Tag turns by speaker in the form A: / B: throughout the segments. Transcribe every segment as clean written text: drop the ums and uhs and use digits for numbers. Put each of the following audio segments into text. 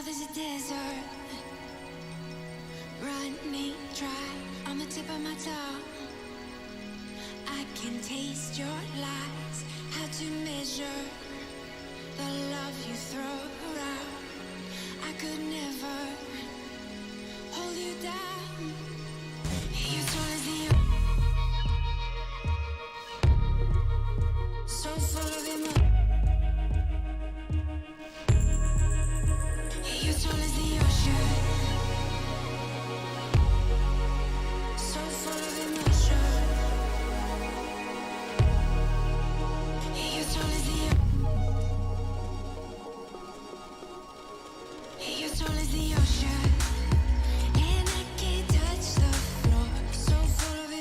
A: there's a desert running dry on the tip of my tongue. I can taste your lies, how to measure the love you throw around. I could never hold you down. You're tall as the so full of emotion. You're tall as the ocean, so full of emotion. You're tall as the You're tall as the ocean, and I can't touch the floor. So full of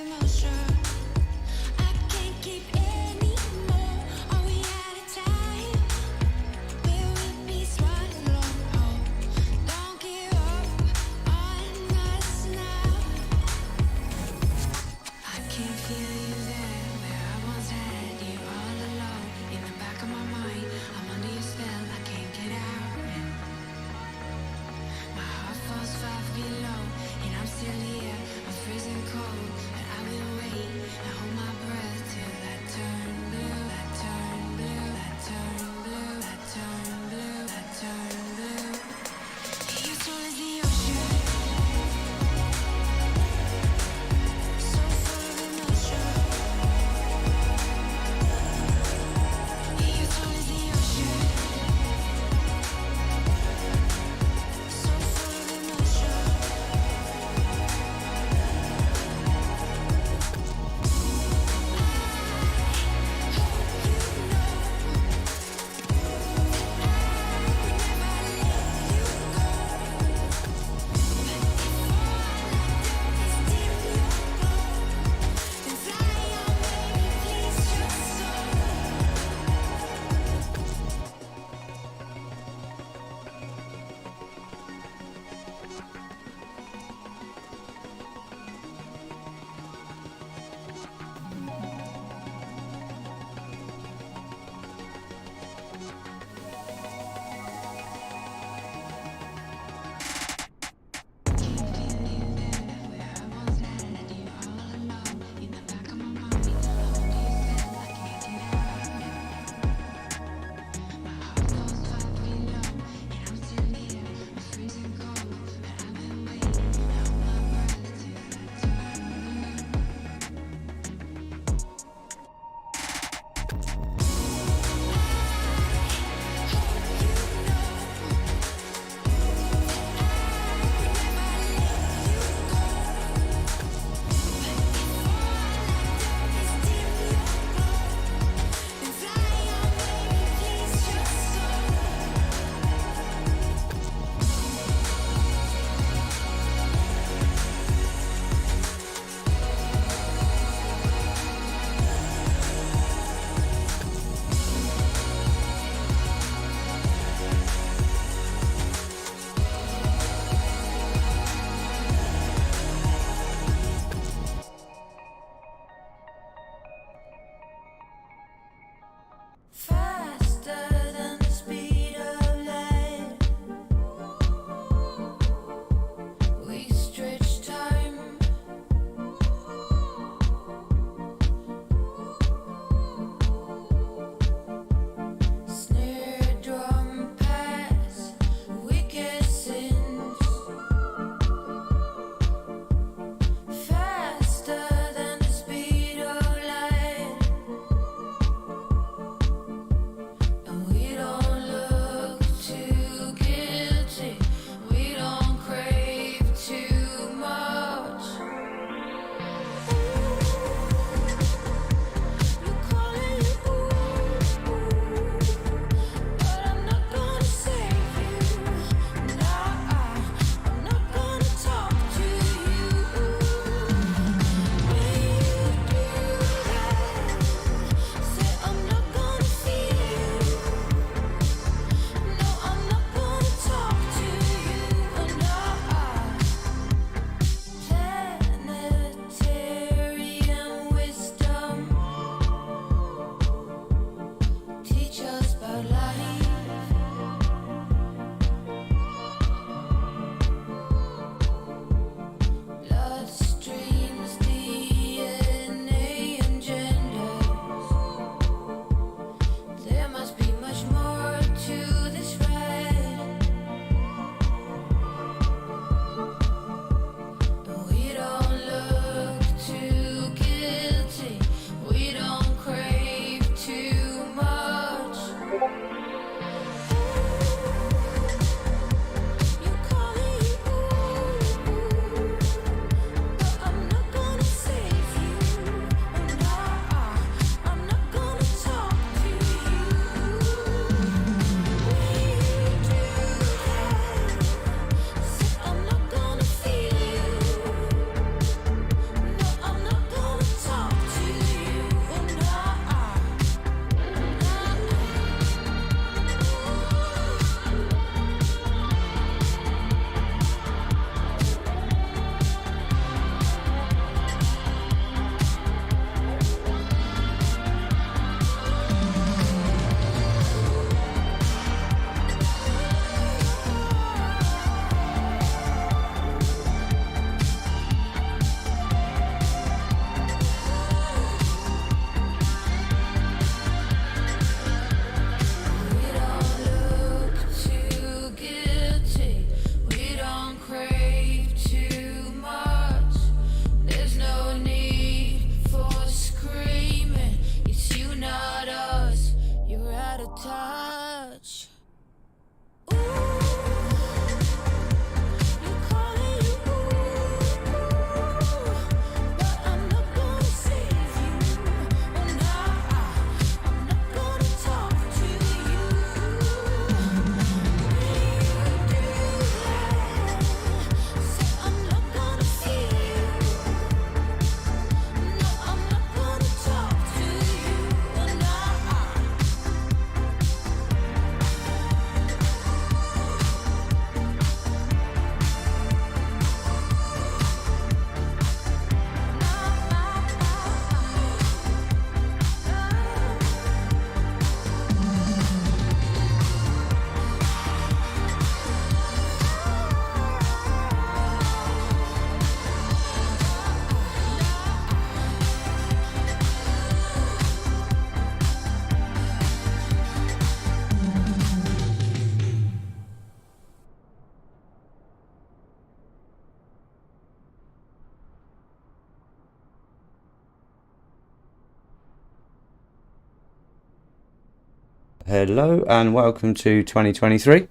B: Hello and welcome to 2023.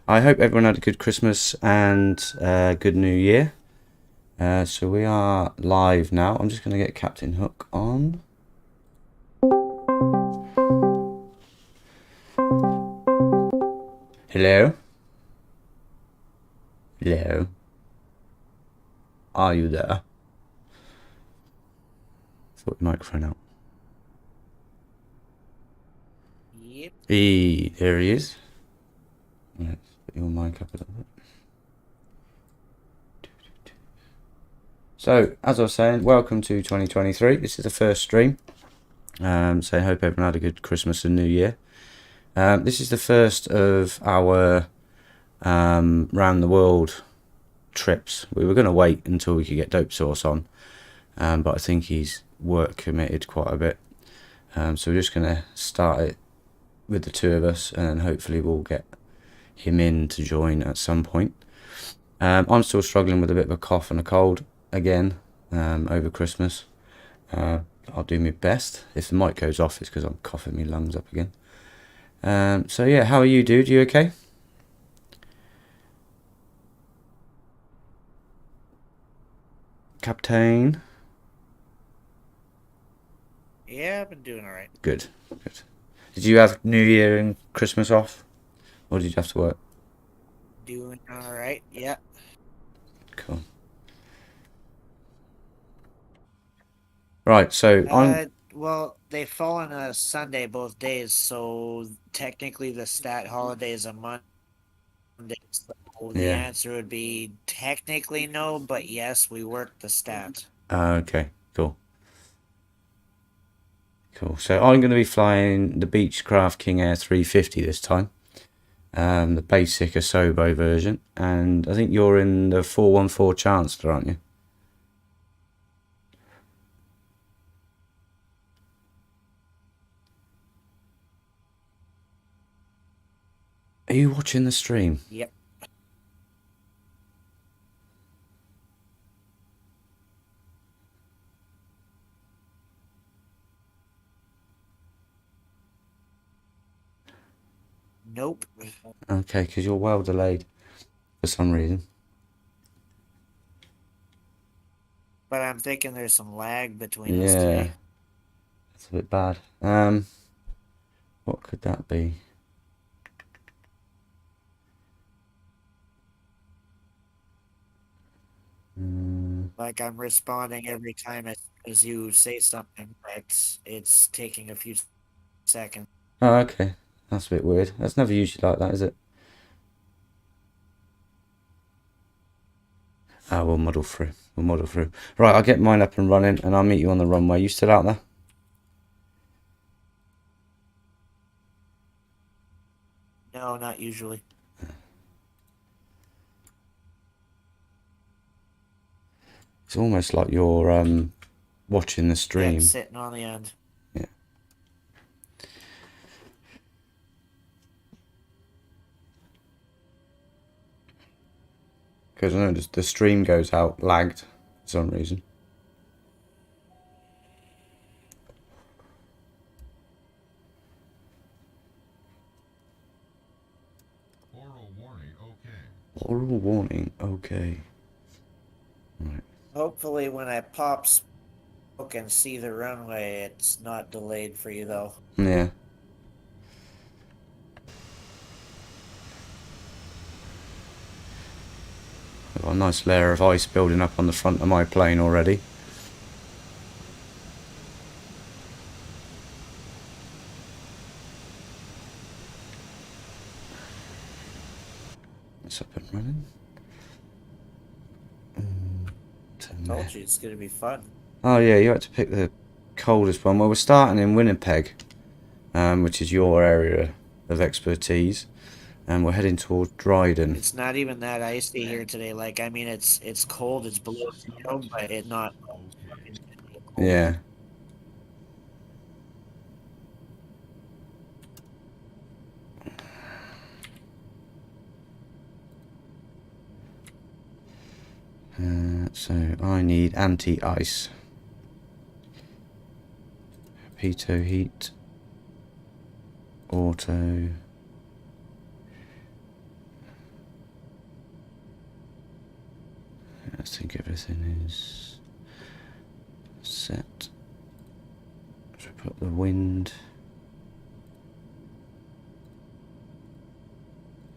B: I hope everyone had a good Christmas and good New Year. So we are live now. I'm just going to get Captain Hook on. Hello? Hello? Are you there? Sort the microphone out.
C: Yep.
B: Hey, there he is. Let's put your mic up a little bit. So, as I was saying, welcome to 2023. This is the first stream. So I hope everyone had a good Christmas and New Year. This is the first of our round the world trips. We were going to wait until we could get Dope Sauce on, but I think he's work committed quite a bit. So we're just going to start it with the two of us, and hopefully we'll get him in to join at some point. I'm still struggling with a bit of a cough and a cold again over Christmas. I'll do my best. If the mic goes off, it's because I'm coughing my lungs up again. So yeah, how are you, dude? You okay? Captain?
C: Yeah, I've been doing alright.
B: Good, good. Did you have New Year and Christmas off? Or did you have to work?
C: Doing alright, yeah.
B: Cool. Right, so
C: well, they fall on a Sunday both days, so technically the stat holiday is a Monday. So the answer would be technically no, but yes, we work the stat.
B: Okay, cool. Cool. So I'm going to be flying the Beechcraft King Air 350 this time. The basic Asobo version. And I think you're in the 414 Chancellor, aren't you? Are you watching the stream?
C: Yep. Nope.
B: Okay, because you're well delayed for some reason.
C: But I'm thinking there's some lag between us today.
B: That's a bit bad. What could that be?
C: Like I'm responding every time as you say something, but it's taking a few seconds.
B: Oh, okay. That's a bit weird. That's never usually like that, is it? Oh, we'll muddle through. We'll muddle through. Right, I'll get mine up and running, and I'll meet you on the runway. You still out there?
C: No, not usually.
B: It's almost like you're watching the stream.
C: Yeah, sitting on the end.
B: Yeah. Because I know the stream goes out lagged for some reason.
D: Oral warning, okay.
B: Oral warning, okay. Right.
C: Hopefully when I pop smoke and see the runway, it's not delayed for you though.
B: Yeah. I've got a nice layer of ice building up on the front of my plane already. It's up and running.
C: Told you it's gonna be fun.
B: Oh yeah, you had to pick the coldest one. Well, we're starting in Winnipeg, which is your area of expertise, and we're heading towards Dryden.
C: It's not even that icy here today. Like, I mean, it's cold, it's below zero, but it's not.
B: Yeah. So I need anti-ice. Pitot heat. auto. I think everything is set. So put the wind.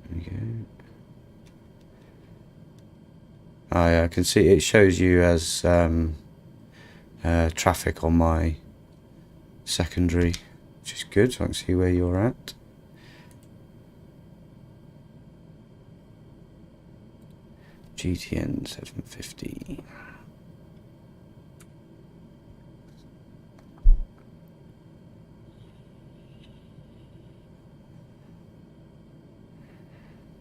B: There we go. Oh yeah, I can see it shows you as traffic on my secondary, which is good, so I can see where you're at. GTN 750.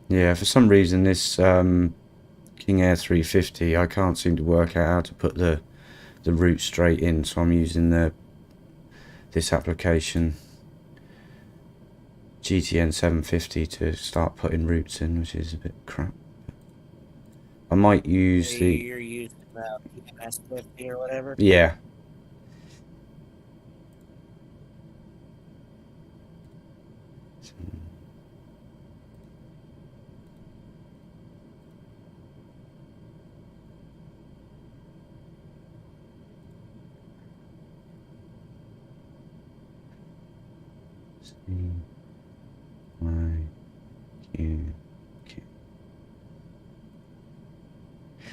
B: Yeah, for some reason this King Air 350, I can't seem to work out how to put the route straight in, so I'm using this application GTN 750 to start putting routes in, which is a bit crap. I might use
C: You're using PMS 50 or whatever?
B: Yeah.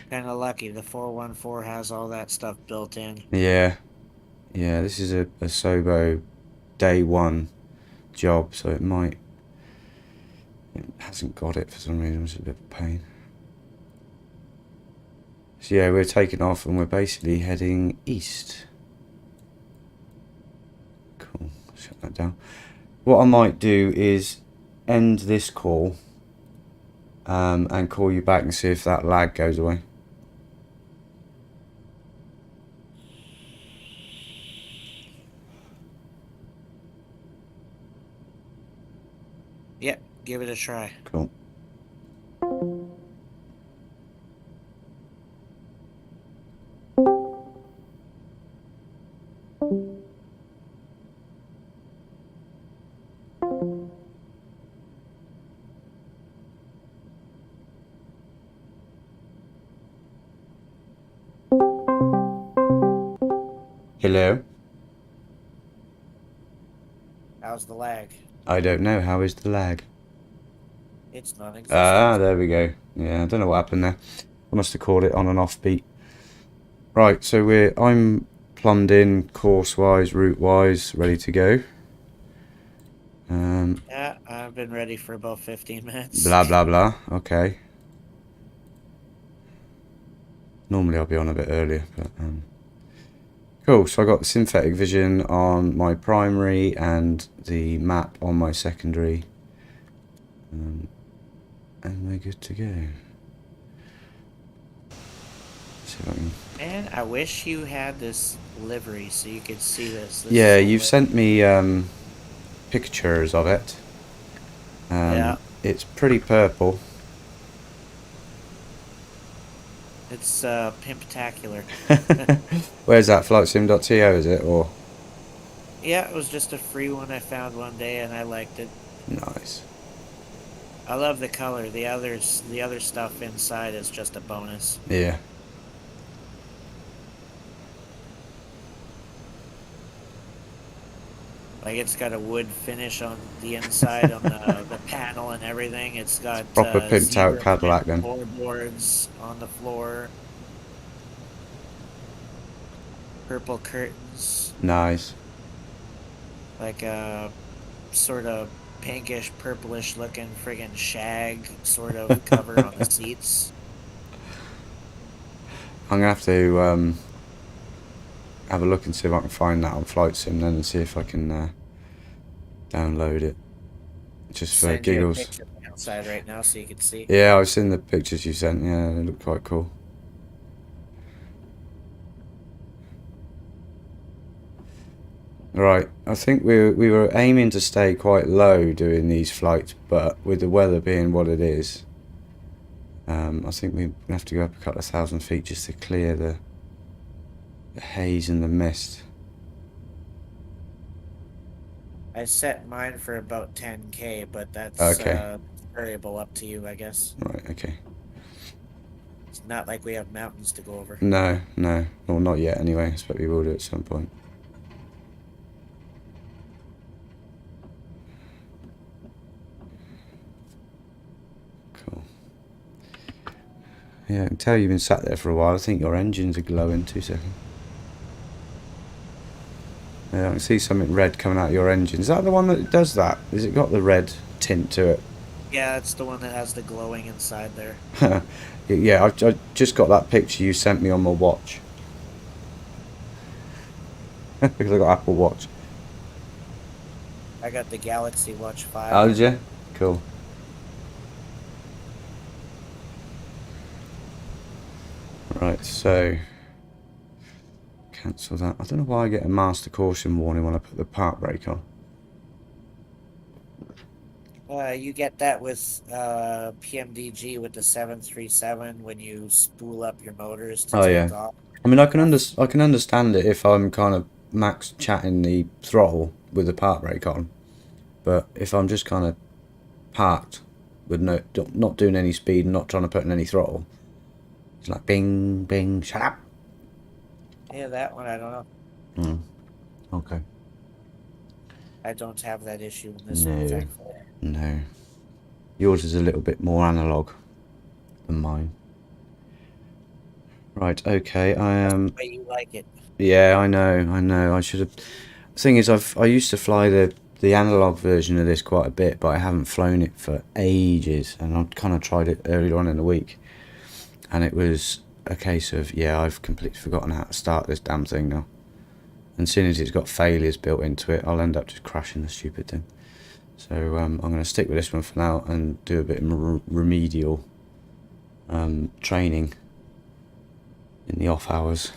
C: Kind of lucky. The 414 has all that stuff built in.
B: Yeah. Yeah, this is a Sobo day one job, so it hasn't got it for some reason, which is a bit of a pain. So yeah, we're taking off and we're basically heading east. Cool, shut that down. What I might do is end this call and call you back and see if that lag goes away.
C: Yep, give it a try.
B: Cool. Hello?
C: How's the lag?
B: I don't know. How is the lag?
C: It's non-existent.
B: Ah, there we go. Yeah, I don't know what happened there. I must have called it on and off beat. Right, so I'm plumbed in course-wise, route-wise, ready to go.
C: Yeah, I've been ready for about 15 minutes.
B: Blah, blah, blah. Okay. Normally I'll be on a bit earlier, but... Cool, so I got synthetic vision on my primary and the map on my secondary. And we're good to go. See if I can...
C: Man, I wish you had this livery so you could see this.
B: Yeah, you've sent me pictures of it.
C: Yeah.
B: It's pretty purple.
C: It's pimptacular.
B: Where's that? FlightSim.to, is it? Or
C: Yeah, it was just a free one I found one day and I liked it.
B: nice.
C: I love the color. The other stuff inside is just a bonus.
B: Yeah.
C: Like it's got a wood finish on the inside on the panel and everything. It's got
B: Proper pimped out Cadillac then.
C: floorboards on the floor. Purple curtains.
B: Nice.
C: Like a sort of pinkish, purplish looking friggin' shag sort of cover on the seats.
B: I'm gonna have to have a look and see if I can find that on FlightSim then and see if I can download it. Just for
C: Send you a
B: giggles.
C: picture of the outside right now so you can see.
B: Yeah, I've seen the pictures you sent. Yeah, they look quite cool. Right, I think we were aiming to stay quite low doing these flights, but with the weather being what it is, I think we have to go up a couple of thousand feet just to clear the haze and the mist.
C: I set mine for about 10K, but that's
B: Okay.
C: variable up to you, I guess.
B: Right, okay.
C: It's not like we have mountains to go over.
B: No, no. Well, not yet anyway. I expect we will do at some point. Cool. Yeah, I can tell you've been sat there for a while. I think your engines are glowing. 2 seconds. Yeah, I can see something red coming out of your engine. Is that the one that does that? Has it got the red tint to it?
C: Yeah, it's the one that has the glowing inside there.
B: Yeah, I just got that picture you sent me on my watch. Because I got Apple Watch.
C: I got the Galaxy Watch 5.
B: Oh, did you? Cool. Right, so cancel that. I don't know why I get a master caution warning when I put the park brake on.
C: You get that with PMDG with the 737 when you spool up your motors to
B: Oh yeah.
C: take off.
B: I mean, I can understand it if I'm kind of max chatting the throttle with the park brake on, but if I'm just kind of parked with not doing any speed and not trying to put in any throttle, it's like bing bing, shut up.
C: Yeah, that one I don't know.
B: Okay.
C: I don't have that issue in this one,
B: No,
C: thankfully.
B: no. Yours is a little bit more analog than mine. Right. Okay. I am.
C: The way you like it.
B: Yeah, I know. I should have. The thing is, I used to fly the analog version of this quite a bit, but I haven't flown it for ages, and I kind of tried it earlier on in the week, and it was a case of I've completely forgotten how to start this damn thing now. And as soon as it's got failures built into it, I'll end up just crashing the stupid thing. So I'm going to stick with this one for now and do a bit of remedial training in the off hours.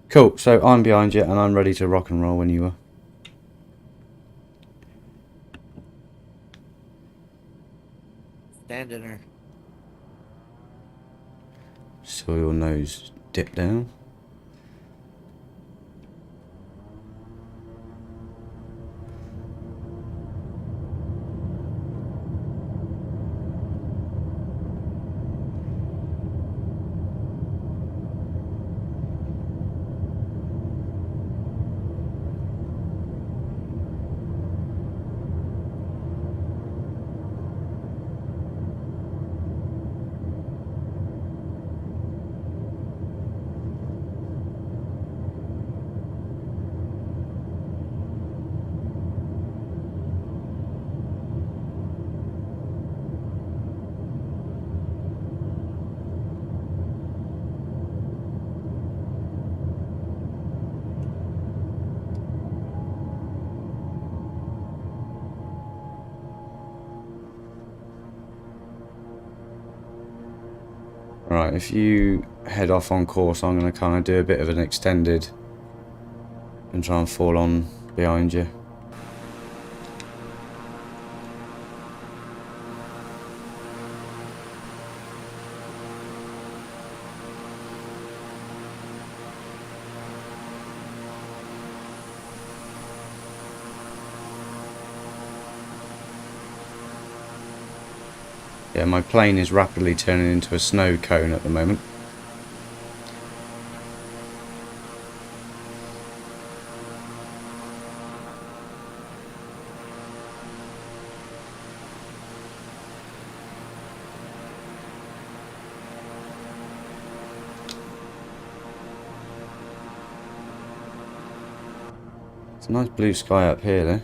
B: Cool, so I'm behind you and I'm ready to rock and roll when you are.
C: Standing her.
B: Soil nose dip down. Right, if you head off on course, I'm going to kind of do a bit of an extended and try and fall on behind you. Yeah, my plane is rapidly turning into a snow cone at the moment. It's a nice blue sky up here though.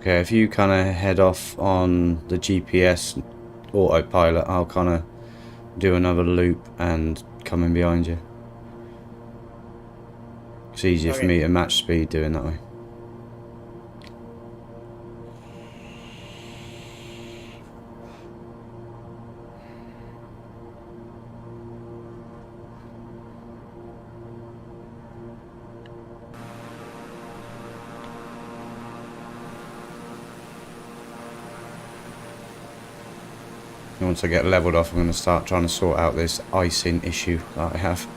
B: Okay, if you kind of head off on the GPS autopilot, I'll kind of do another loop and come in behind you. It's easier for
C: Okay.
B: me to match speed doing that way. Once I get leveled off, I'm going to start trying to sort out this icing issue that I have.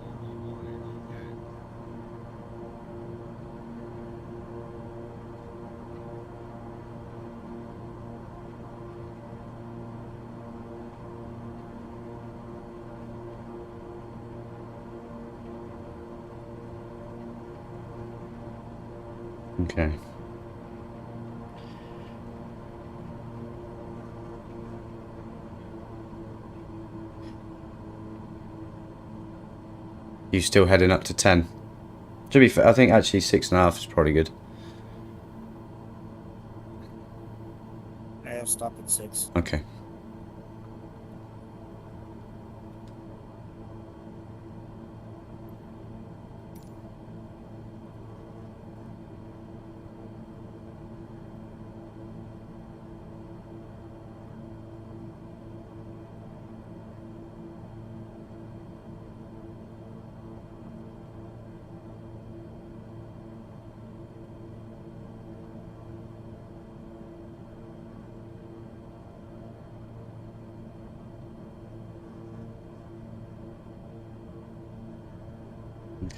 D: Portal warning, okay.
B: Okay. You still heading up to 10? To be fair, I think actually 6.5 is probably good.
C: I'll stop at 6.
B: Okay.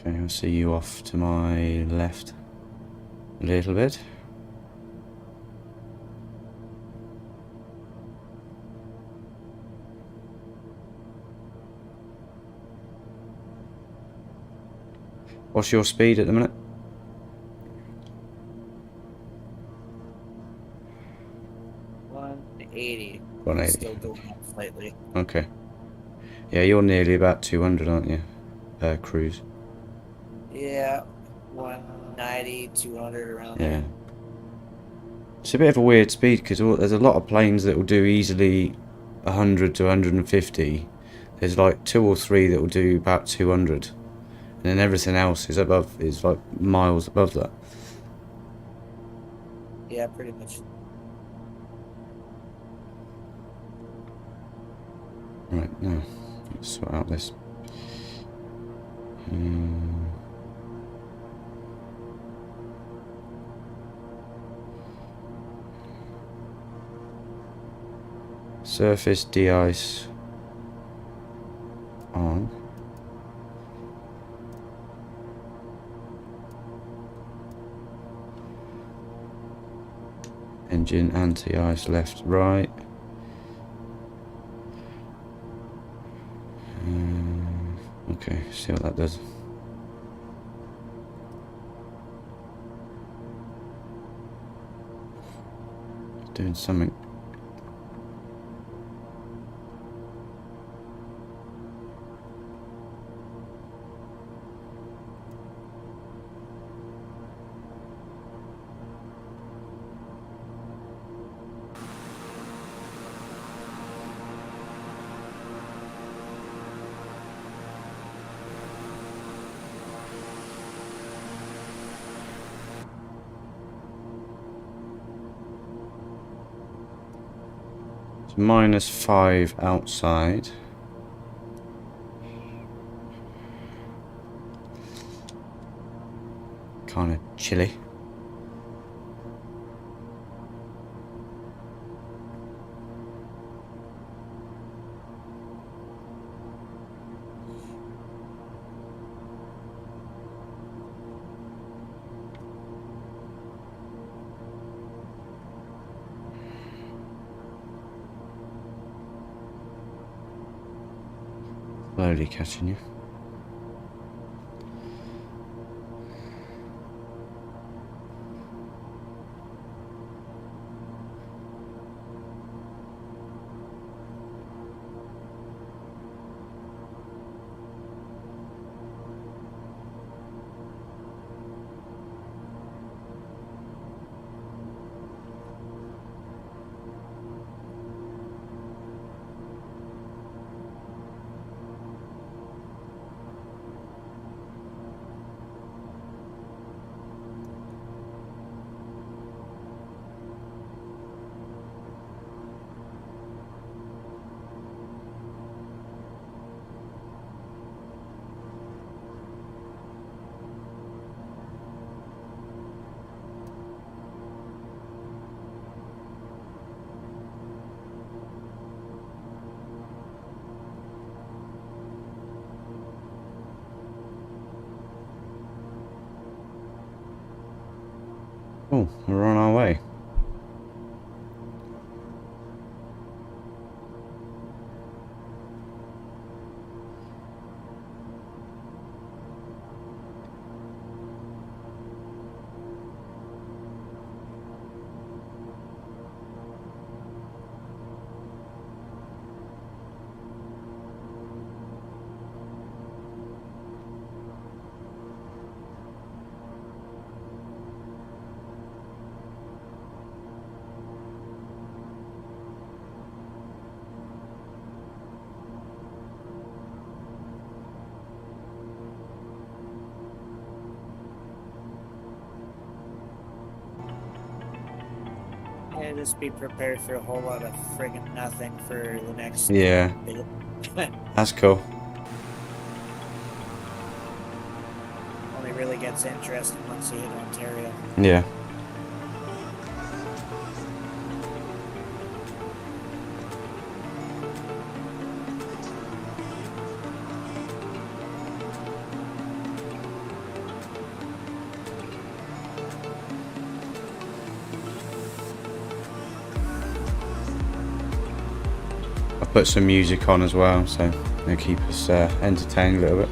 B: Okay, I'll see you off to my left a little bit. What's your speed at the minute?
C: 180.
B: 180.
C: Still going up slightly.
B: Okay. Yeah, you're nearly about 200, aren't you? Cruise.
C: Yeah, 190, 200 around
B: Yeah.
C: there.
B: It's a bit of a weird speed because there's a lot of planes that will do easily 100 to 150. There's like 2 or 3 that will do about 200, and then everything else is like miles above that.
C: Yeah, pretty much.
B: Right, now let's sort out this. Surface de-ice on. Engine anti-ice left, right. Okay, see what that does. Doing something. It's -5 outside. Kind of chilly. Slowly catching you. Oh, we're on our way.
C: Yeah, just be prepared for a whole lot of friggin' nothing for the next
B: Yeah,
C: bit.
B: that's cool.
C: Only really gets interesting once you hit Ontario.
B: Yeah. I put some music on as well, so it'll keep us entertained a little bit.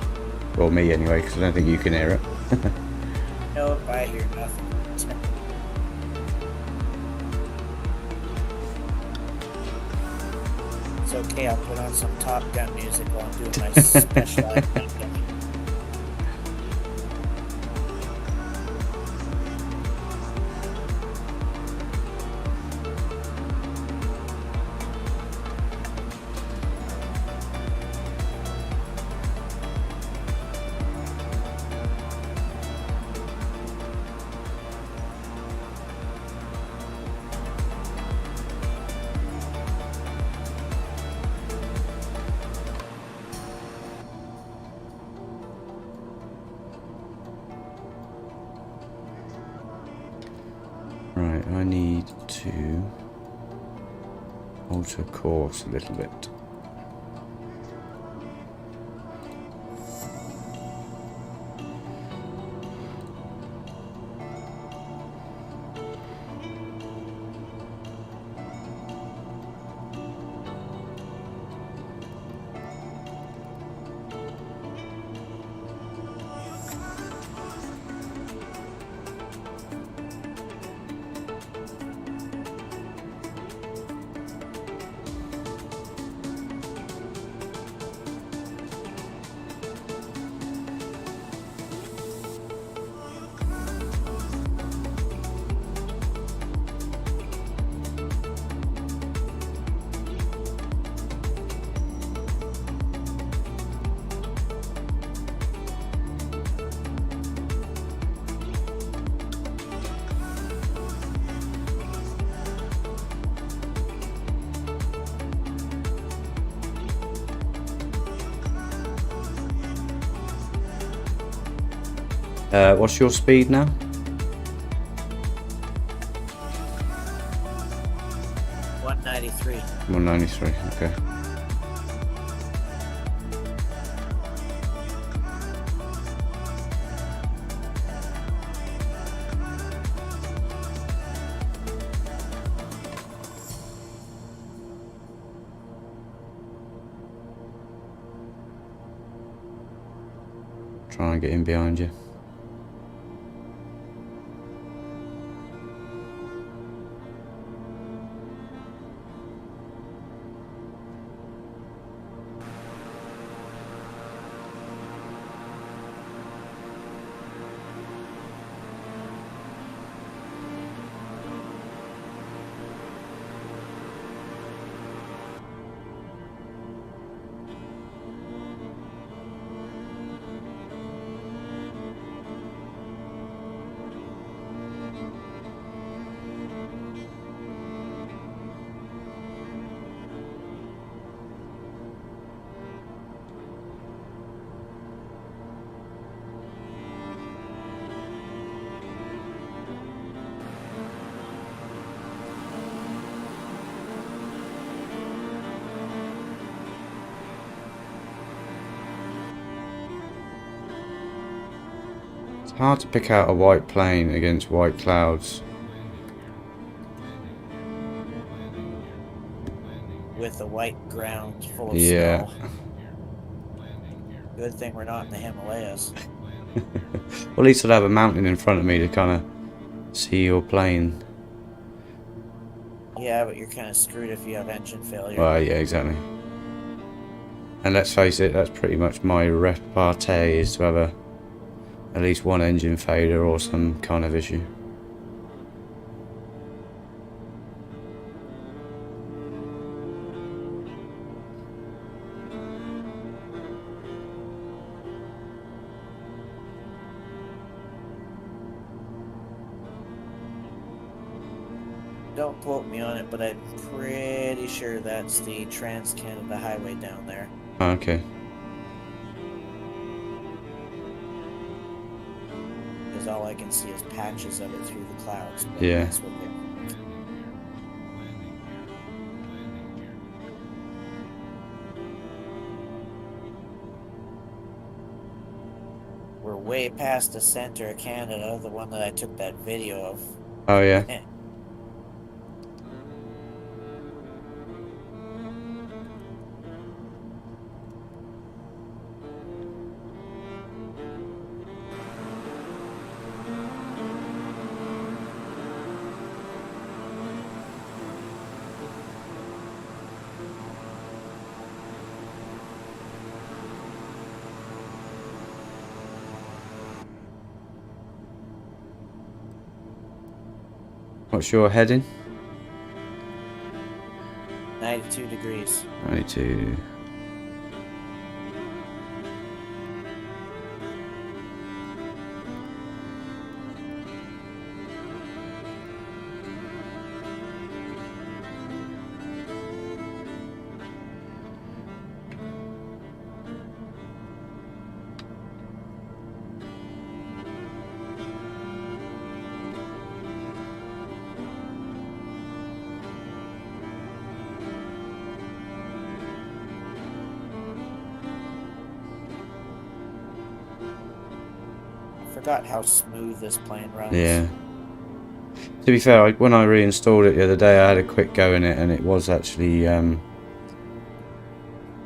B: Or me anyway, because I don't think you can hear it.
C: Nope, I hear nothing. It's okay, I'll put on some Top Gun music while I'm doing my specialized thing.
B: Right, I need to alter course a little bit. What's your speed now?
C: 193.
B: 193, okay. try and get in behind you. It's hard to pick out a white plane against white clouds.
C: With a white ground full of
B: Yeah.
C: snow. Good thing we're not in the Himalayas.
B: Well, at least I'd have a mountain in front of me to kind of see your plane.
C: Yeah, but you're kind of screwed if you have engine failure.
B: Well, yeah, exactly. And let's face it, that's pretty much my repartee, is to have at least one engine failure or some kind of issue.
C: Don't quote me on it, but I'm pretty sure that's the Trans-Canada Highway down there.
B: Oh, okay.
C: Because all I can see is patches of it through the clouds. But
B: Yeah.
C: that's what they- We're way past the center of Canada, the one that I took that video of.
B: Oh, yeah.
C: Eh.
B: What's your heading?
C: 92 degrees.
B: 92.
C: Forgot how smooth this plane runs.
B: Yeah. To be fair, when I reinstalled it the other day, I had a quick go in it, and it was actually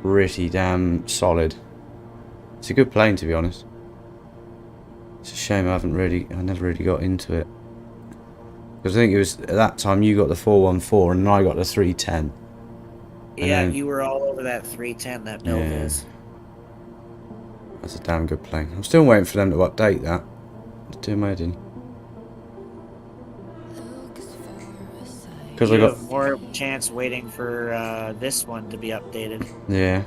B: pretty damn solid. It's a good plane, to be honest. It's a shame I never really got into it. Because I think it was, at that time, you got the 414 and I got the 310.
C: Yeah,
B: then-
C: you were all over that 310, that build
B: Yeah.
C: is.
B: That's a damn good plane. I'm still waiting for them to update that. To imagine. Because I
C: You
B: got...
C: have more chance waiting for this one to be updated.
B: Yeah.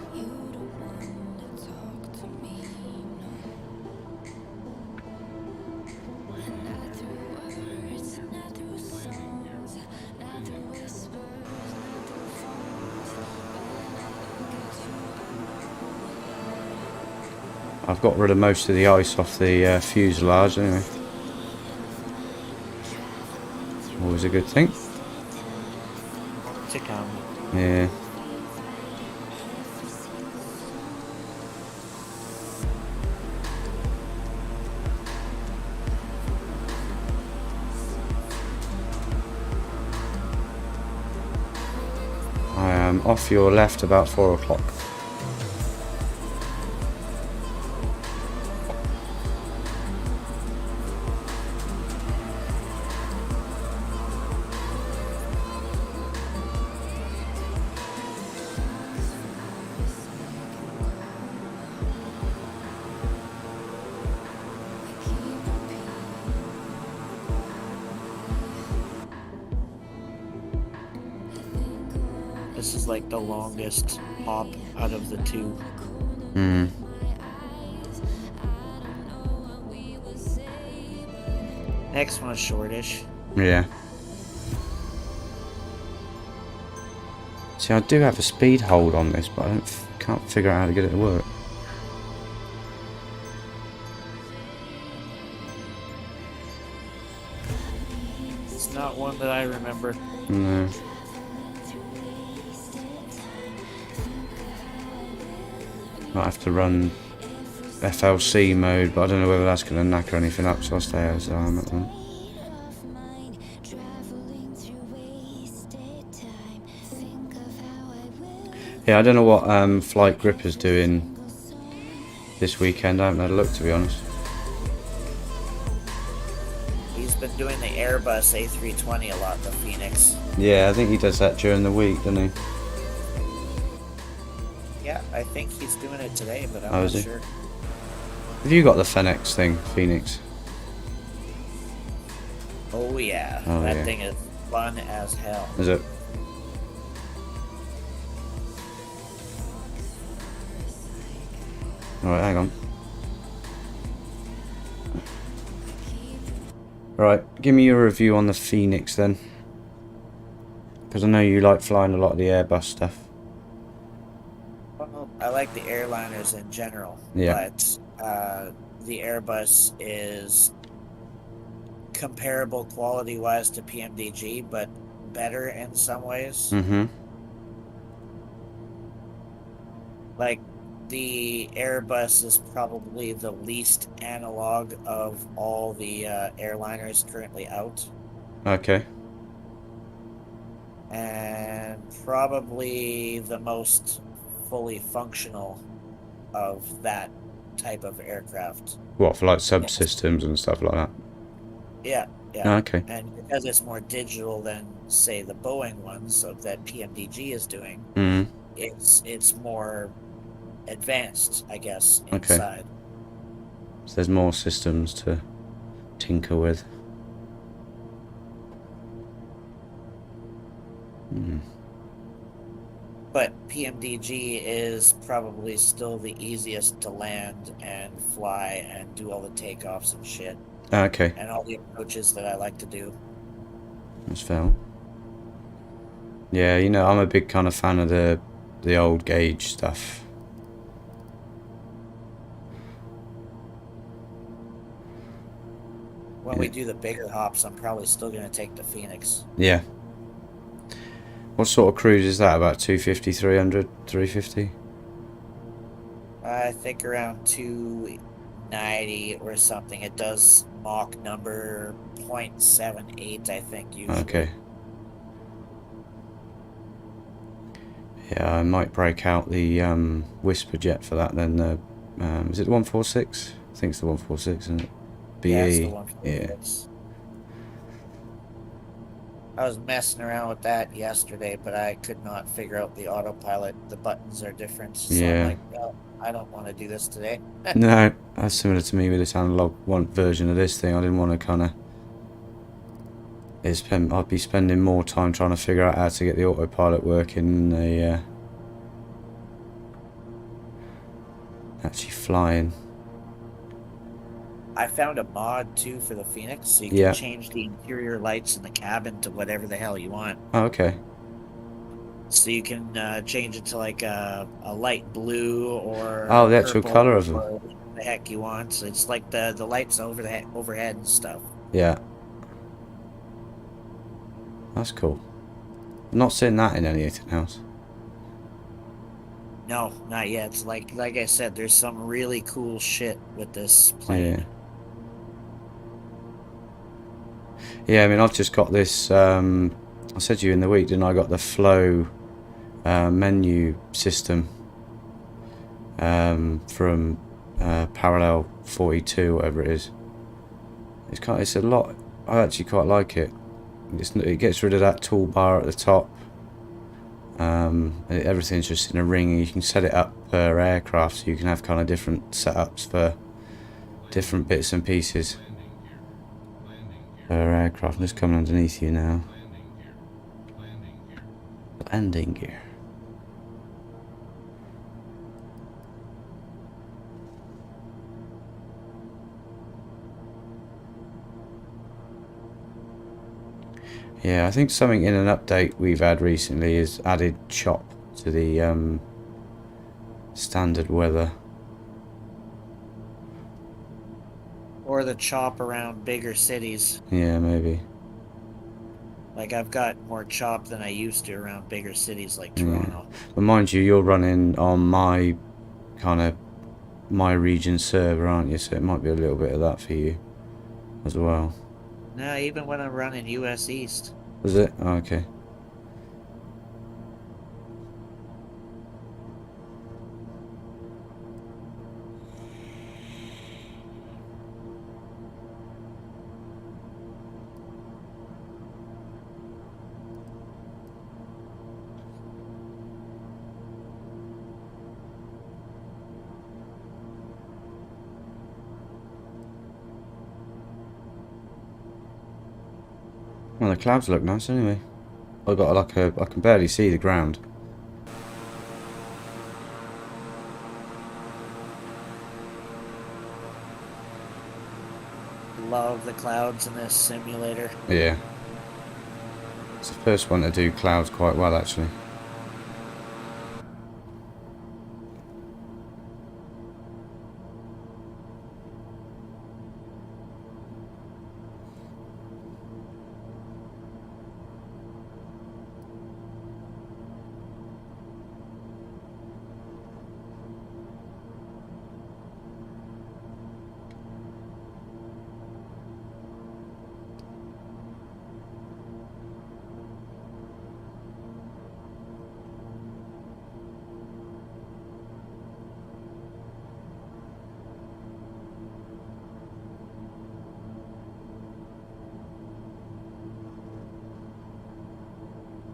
B: I've got rid of most of the ice off the fuselage anyway. Always a good thing.
C: To come.
B: Yeah. I am off your left about 4 o'clock.
C: This is like the longest hop out of the two.
B: Hmm.
C: Next one's shortish.
B: Yeah. See, I do have a speed hold on this, but I can't figure out how to get it to work.
C: It's not one that I remember.
B: No. Might have to run FLC mode, but I don't know whether that's going to knacker anything up, so I'll stay as I am at the moment. Yeah, I don't know what Flight Gripper's doing this weekend. I haven't had a look, to be honest.
C: He's been doing the Airbus A320 a lot, the Phoenix.
B: Yeah, I think he does that during the week, doesn't he?
C: Yeah, I think he's doing it today, but I'm
B: Oh,
C: not
B: is he?
C: sure.
B: Have you got the Phoenix thing, Phoenix?
C: Oh yeah,
B: Oh,
C: that
B: yeah.
C: thing is fun as hell.
B: Is it? Alright, hang on. Right, give me your review on the Phoenix then. Because I know you like flying a lot of the Airbus stuff.
C: Well, I like the airliners in general,
B: Yeah.
C: but the Airbus is comparable quality-wise to PMDG, but better in some ways.
B: Mm-hmm.
C: Like, the Airbus is probably the least analog of all the airliners currently out,
B: Okay.
C: and probably the most fully functional of that type of aircraft.
B: What, for like subsystems and stuff like that?
C: Yeah, yeah.
B: Okay.
C: And because it's more digital than, say, the Boeing ones that PMDG is doing,
B: Mm-hmm.
C: it's more advanced, I guess,
B: Okay.
C: inside.
B: So there's more systems to tinker with. Hmm.
C: But PMDG is probably still the easiest to land and fly and do all the takeoffs and shit,
B: Okay.
C: and all the approaches that I like to do.
B: That's fair. Yeah, you know, I'm a big kind of fan of the old gauge stuff.
C: When we do the bigger hops, I'm probably still going to take the Phoenix.
B: Yeah. What sort of cruise is that? About 250, 300, 350?
C: I think around 290 or something. It does Mach number 0.78, I think, usually.
B: Okay. Yeah, I might break out the Whisper jet for that then. Is it the 146? I think it's the 146, isn't it? BE.
C: Yeah, it's the one.
B: Yeah.
C: I was messing around with that yesterday, but I could not figure out the autopilot. The buttons are different. So
B: Yeah.
C: I'm like, well, I don't want to do this today.
B: No, that's similar to me with this analog one version of this thing. I didn't want to kind of... I'd be spending more time trying to figure out how to get the autopilot working than actually flying.
C: I found a mod too for the Phoenix, so you can
B: Yeah.
C: change the interior lights in the cabin to whatever the hell you want.
B: Oh, okay.
C: So you can change it to like a light blue or
B: Oh, the actual
C: purple
B: colour of them.
C: or whatever the heck you want. So it's like the lights overhead and stuff.
B: Yeah. That's cool. I'm not seeing that in anything else.
C: No, not yet. It's like I said, there's some really cool shit with this plane.
B: Yeah. Yeah, I mean, I've just got this, I said to you in the week, didn't I? Got the Flow menu system from Parallel 42, whatever it is. It's a lot, I actually quite like it. It gets rid of that toolbar at the top. Everything's just in a ring, and you can set it up per aircraft, so you can have kind of different setups for different bits and pieces per aircraft. I'm just coming underneath you now. Landing gear. Yeah, I think something in an update we've had recently is added chop to the standard weather.
C: Or the chop around bigger cities.
B: Yeah, maybe.
C: Like, I've got more chop than I used to around bigger cities like
B: Yeah.
C: Toronto.
B: But mind you, you're running on my my region server, aren't you? So it might be a little bit of that for you as well.
C: No, even when I'm running US East.
B: Was it? Oh, okay. Well, the clouds look nice anyway. I got like I can barely see the ground.
C: Love the clouds in this simulator.
B: Yeah. It's the first one to do clouds quite well, actually.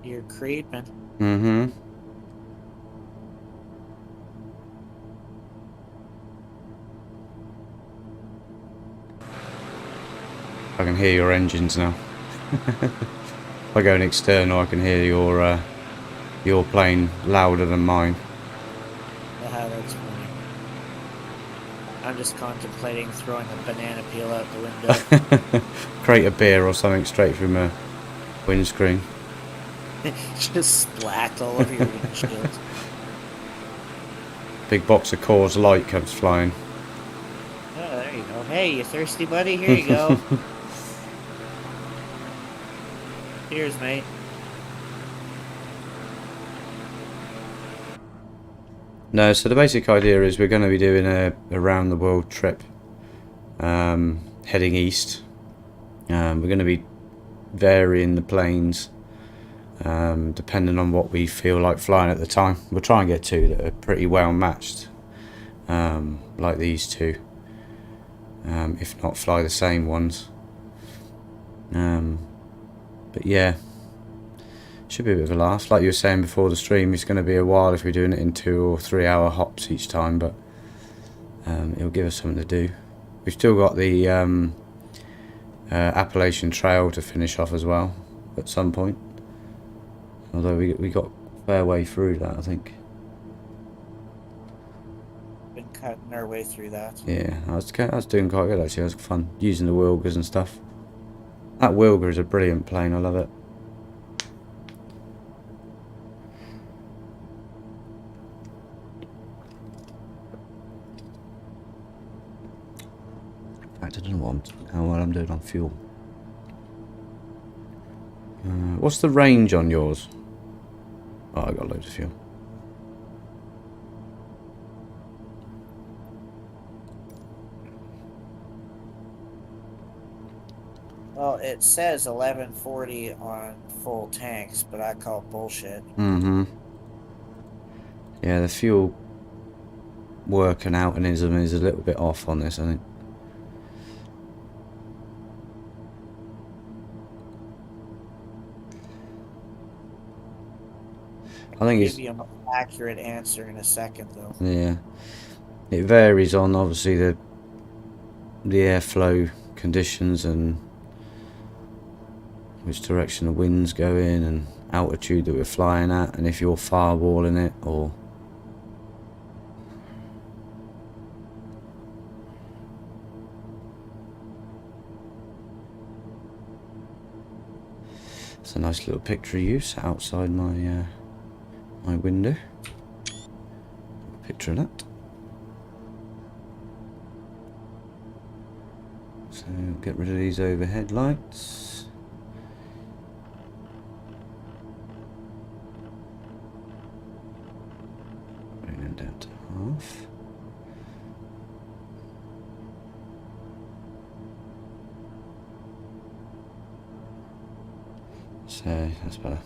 C: You're creeping.
B: Mm-hmm. I can hear your engines now. If I go in external, I can hear your plane louder than mine.
C: Ah, that's funny. I'm just contemplating throwing a banana peel out the window.
B: Crate of beer or something straight from a windscreen.
C: Just splat all over your windshield.
B: Big box of Coors Light comes flying.
C: Oh, there you go. Hey, you thirsty, buddy? Here you go. Cheers, mate.
B: No, so the basic idea is we're going to be doing a around the world trip, heading east. We're going to be varying the planes depending on what we feel like flying at the time. We'll try and get two that are pretty well matched, like these two, if not fly the same ones. But yeah, should be a bit of a laugh. Like you were saying before the stream, it's going to be a while if we're doing it in 2 or 3 hour hops each time, but it'll give us something to do. We've still got the Appalachian Trail to finish off as well at some point, although we got a fair way through that, I think.
C: Been cutting our way through that.
B: Yeah, I was doing quite good actually. It was fun using the Wilgers and stuff. That Wilger is a brilliant plane, I love it. I don't know how well I'm doing on fuel. What's the range on yours? Oh, I got loads of fuel.
C: Well, it says 1140 on full tanks, but I call bullshit.
B: Mm-hmm. Yeah, the fuel working out is a little bit off on this, I think. I think it's...
C: Give you a more accurate answer in a second, though.
B: Yeah. It varies on, obviously, the airflow conditions and which direction the winds go in and altitude that we're flying at, and if you're fireballing it or... It's a nice little picture of you sat outside my my window. Picture of that. So get rid of these overhead lights. Bring them down to half. So that's better.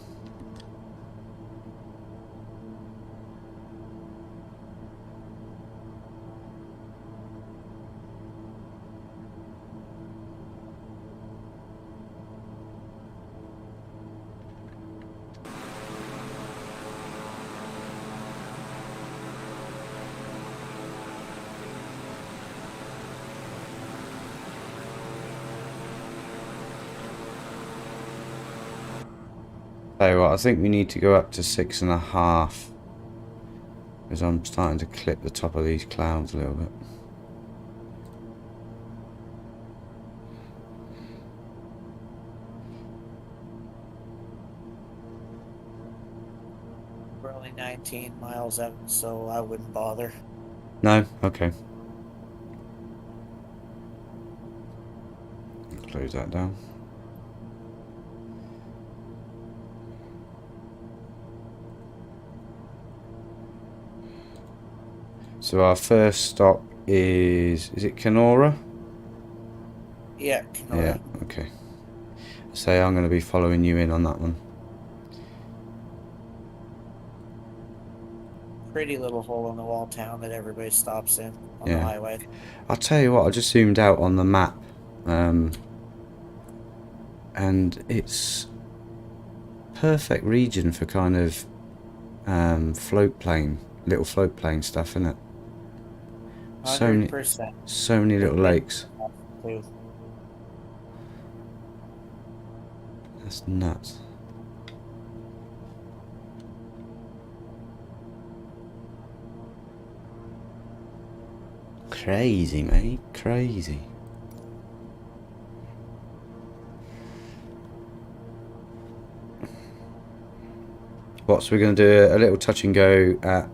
B: So what, I think we need to go up to 6.5 because I'm starting to clip the top of these clouds a little bit.
C: We're only 19 miles out, so I wouldn't bother.
B: No? Okay. Close that down. So our first stop is it Kenora?
C: Yeah,
B: Yeah, okay. So I'm going to be following you in on that one.
C: Pretty little hole in the wall town that everybody stops in on
B: Yeah.
C: the highway.
B: I'll tell you what, I just zoomed out on the map, and it's perfect region for kind of float plane, little float plane stuff, isn't it?
C: 100%.
B: So many little lakes. That's nuts. Crazy, mate. Crazy. What, so we're going to do a little touch and go at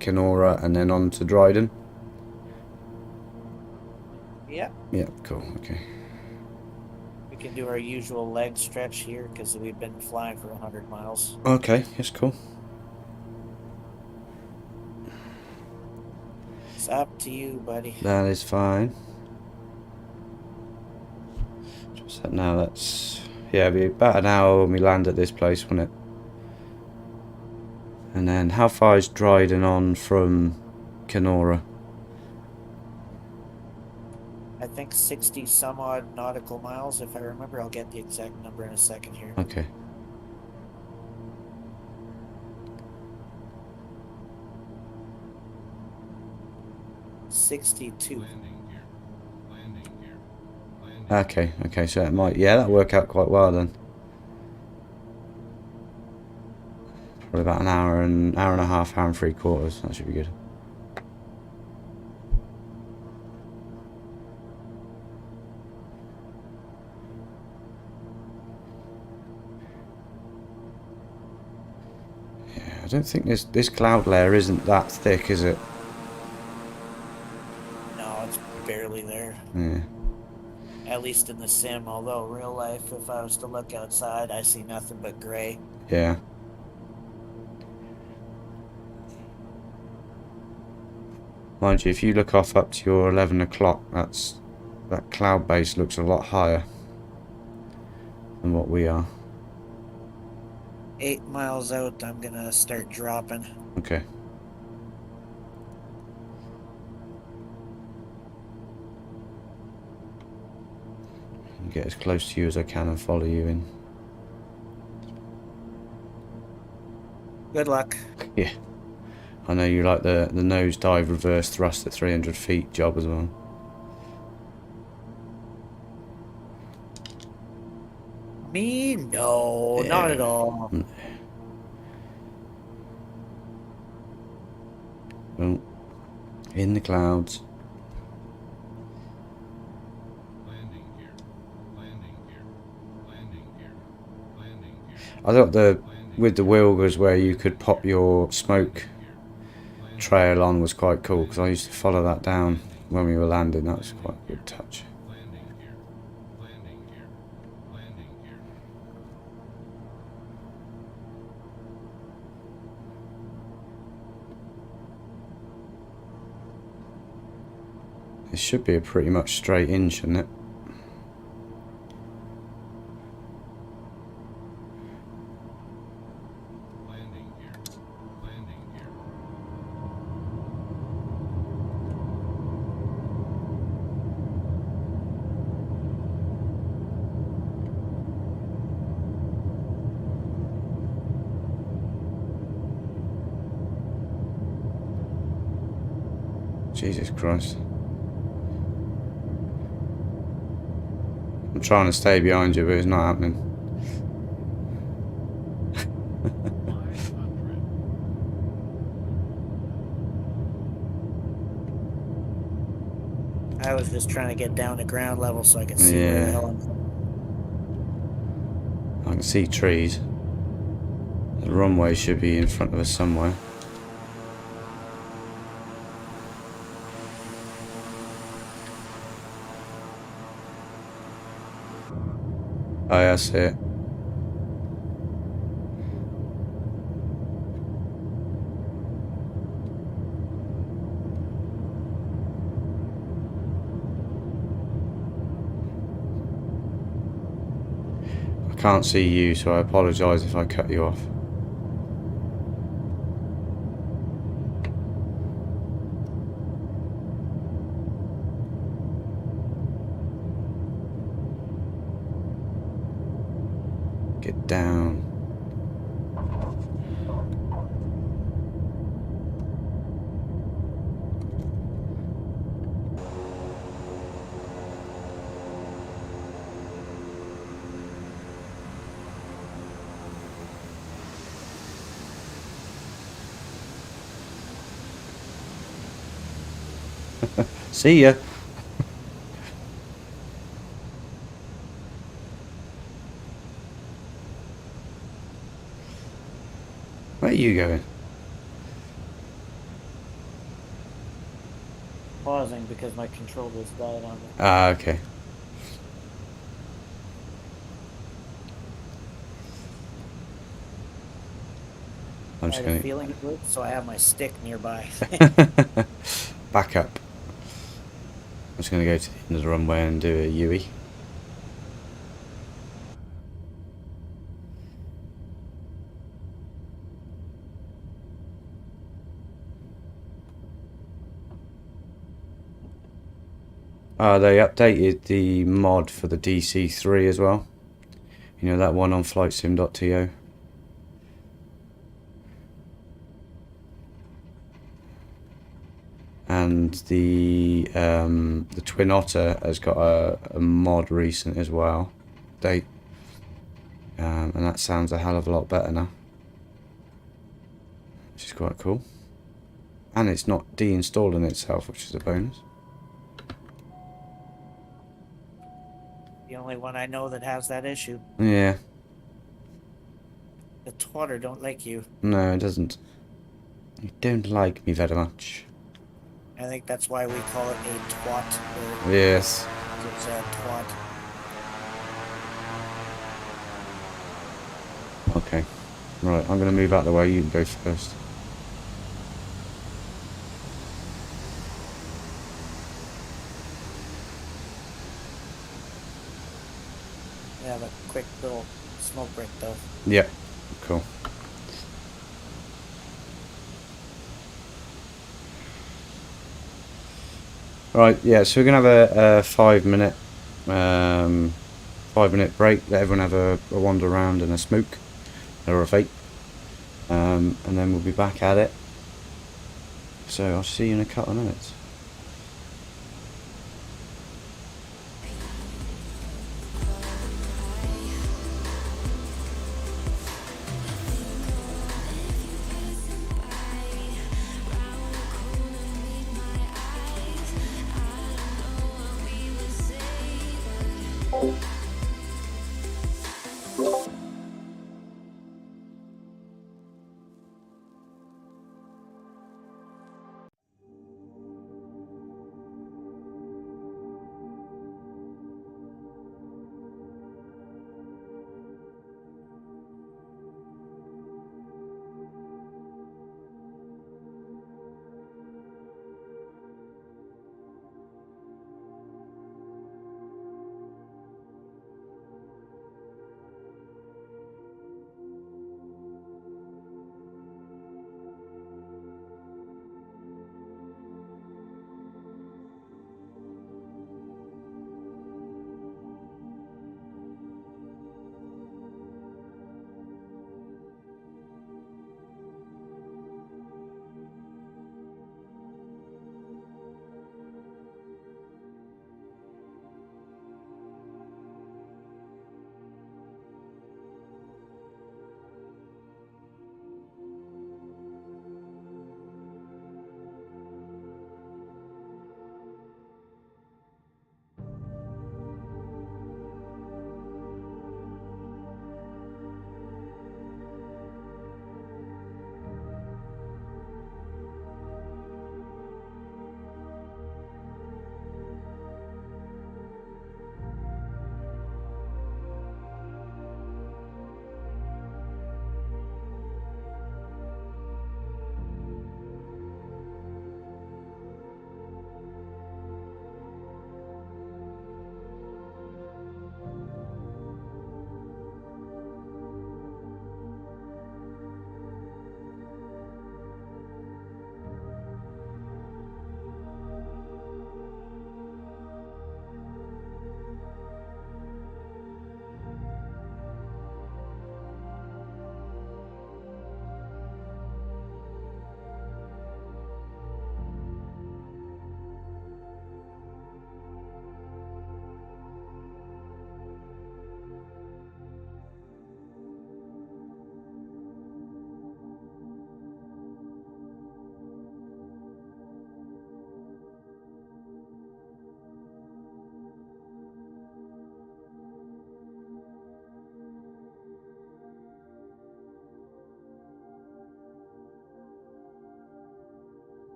B: Kenora and then on to Dryden?
C: Yeah.
B: Yeah, cool, okay.
C: We can do our usual leg stretch here because we've been flying for 100 miles.
B: Okay, that's cool.
C: It's up to you, buddy.
B: That is fine. Just that now, that's... Yeah, it'll be about an hour when we land at this place, won't it? And then, how far is Dryden on from Kenora?
C: I think 60 some odd nautical miles, if I remember. I'll get the exact number in a second here.
B: Okay.
C: $62.
B: Okay, okay, so it might... Yeah, that'll work out quite well then. Probably about an hour and a half, hour and 3/4. That should be good. Yeah, I don't think this cloud layer isn't that thick, is it?
C: No, it's barely there.
B: Yeah.
C: At least in the sim, although real life, if I was to look outside, I see nothing but gray.
B: Yeah. Mind you, if you look off up to your 11 o'clock, that cloud base looks a lot higher than what we are.
C: 8 miles out, I'm gonna start dropping.
B: Okay. I'll get as close to you as I can and follow you in.
C: Good luck.
B: Yeah. I know you like the nose dive reverse thrust at 300 feet job as well.
C: me? No, not at all.
B: Oh, in the clouds.
D: Landing gear. Landing gear. Landing gear. Landing gear.
B: I thought with the Wilgers where you could pop your smoke trail on was quite cool, because I used to follow that down when we were landing. That was quite a good touch.
D: Landing gear. Landing gear. Landing gear.
B: It should be a pretty much straight in, shouldn't it?
D: Landing gear. Landing gear.
B: Jesus Christ. I'm trying to stay behind you, but it's not happening.
D: 500.
C: I was just trying to get down to ground level so I could see where the hell I'm from.
B: I can see trees. The runway should be in front of us somewhere. Oh yeah, I see it. I can't see you, so I apologise if I cut you off. Get down. See ya. Where are you going?
C: Pausing because my controllers died on me.
B: Ah, okay. I'm
C: I
B: just
C: had a
B: going
C: feeling it would, so I have my stick nearby.
B: to back up. I'm just going to go to the end of the runway and do a UE. They updated the mod for the DC3 as well. You know, that one on flightsim.to. And the Twin Otter has got a mod recent as well. And that sounds a hell of a lot better now, which is quite cool. And it's not deinstalling itself, which is a bonus.
C: The only one I know that has that issue.
B: Yeah.
C: The twatter don't like you.
B: No, it doesn't. You don't like me very much.
C: I think that's why we call it a twat.
B: Yes.
C: It's a twat.
B: Okay. Right, I'm going to move out of the way. You can go first.
C: I have a quick little smoke break though.
B: Yep. Cool. Right, yeah, so we're going to have a 5-minute break. Let everyone have a wander around and a smoke or a vape. And then we'll be back at it. So I'll see you in a couple of minutes.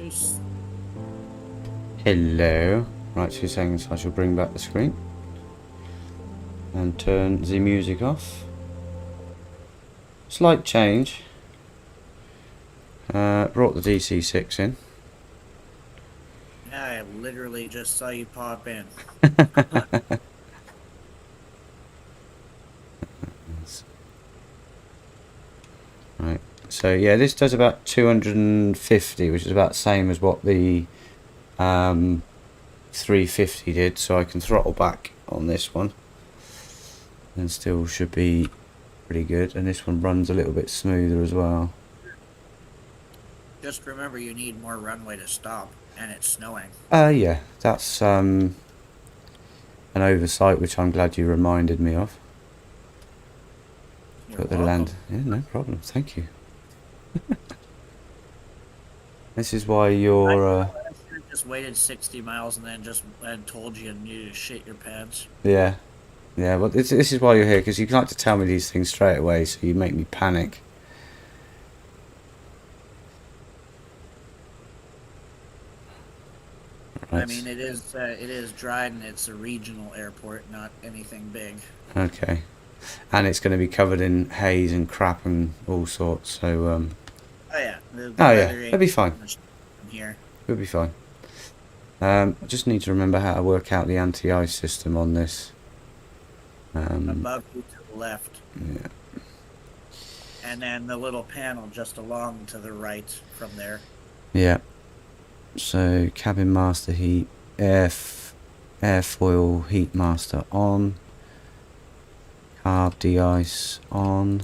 C: Yes.
B: Hello. Right, 2 seconds. I shall bring back the screen and turn the music off. Slight change. Brought the DC6 in.
C: Yeah, I literally just saw you pop in.
B: Right. So yeah, this does about 250, which is about the same as what the 350 did. So I can throttle back on this one, and still should be pretty good. And this one runs a little bit smoother as well.
C: Just remember, you need more runway to stop, and it's snowing.
B: Yeah, that's an oversight, which I'm glad you reminded me of.
C: You're
B: Put the
C: welcome.
B: land. Yeah, no problem. Thank you. This is why you're.
C: I should have just waited 60 miles and then just told you to shit your pants.
B: Yeah, yeah. Well, this is why you're here, because you like to tell me these things straight away, so you make me panic. Right.
C: I mean, it is Dryden. It's a regional airport, not anything big.
B: Okay. And it's going to be covered in haze and crap and all sorts. So.
C: Oh yeah.
B: Oh yeah, it'll be fine.
C: Here.
B: It'll be fine. I just need to remember how to work out the anti-ice system on this.
C: Above you to the left.
B: Yeah.
C: And then the little panel just along to the right from there.
B: Yeah. So cabin master heat, airfoil heat master on, carb de-ice on,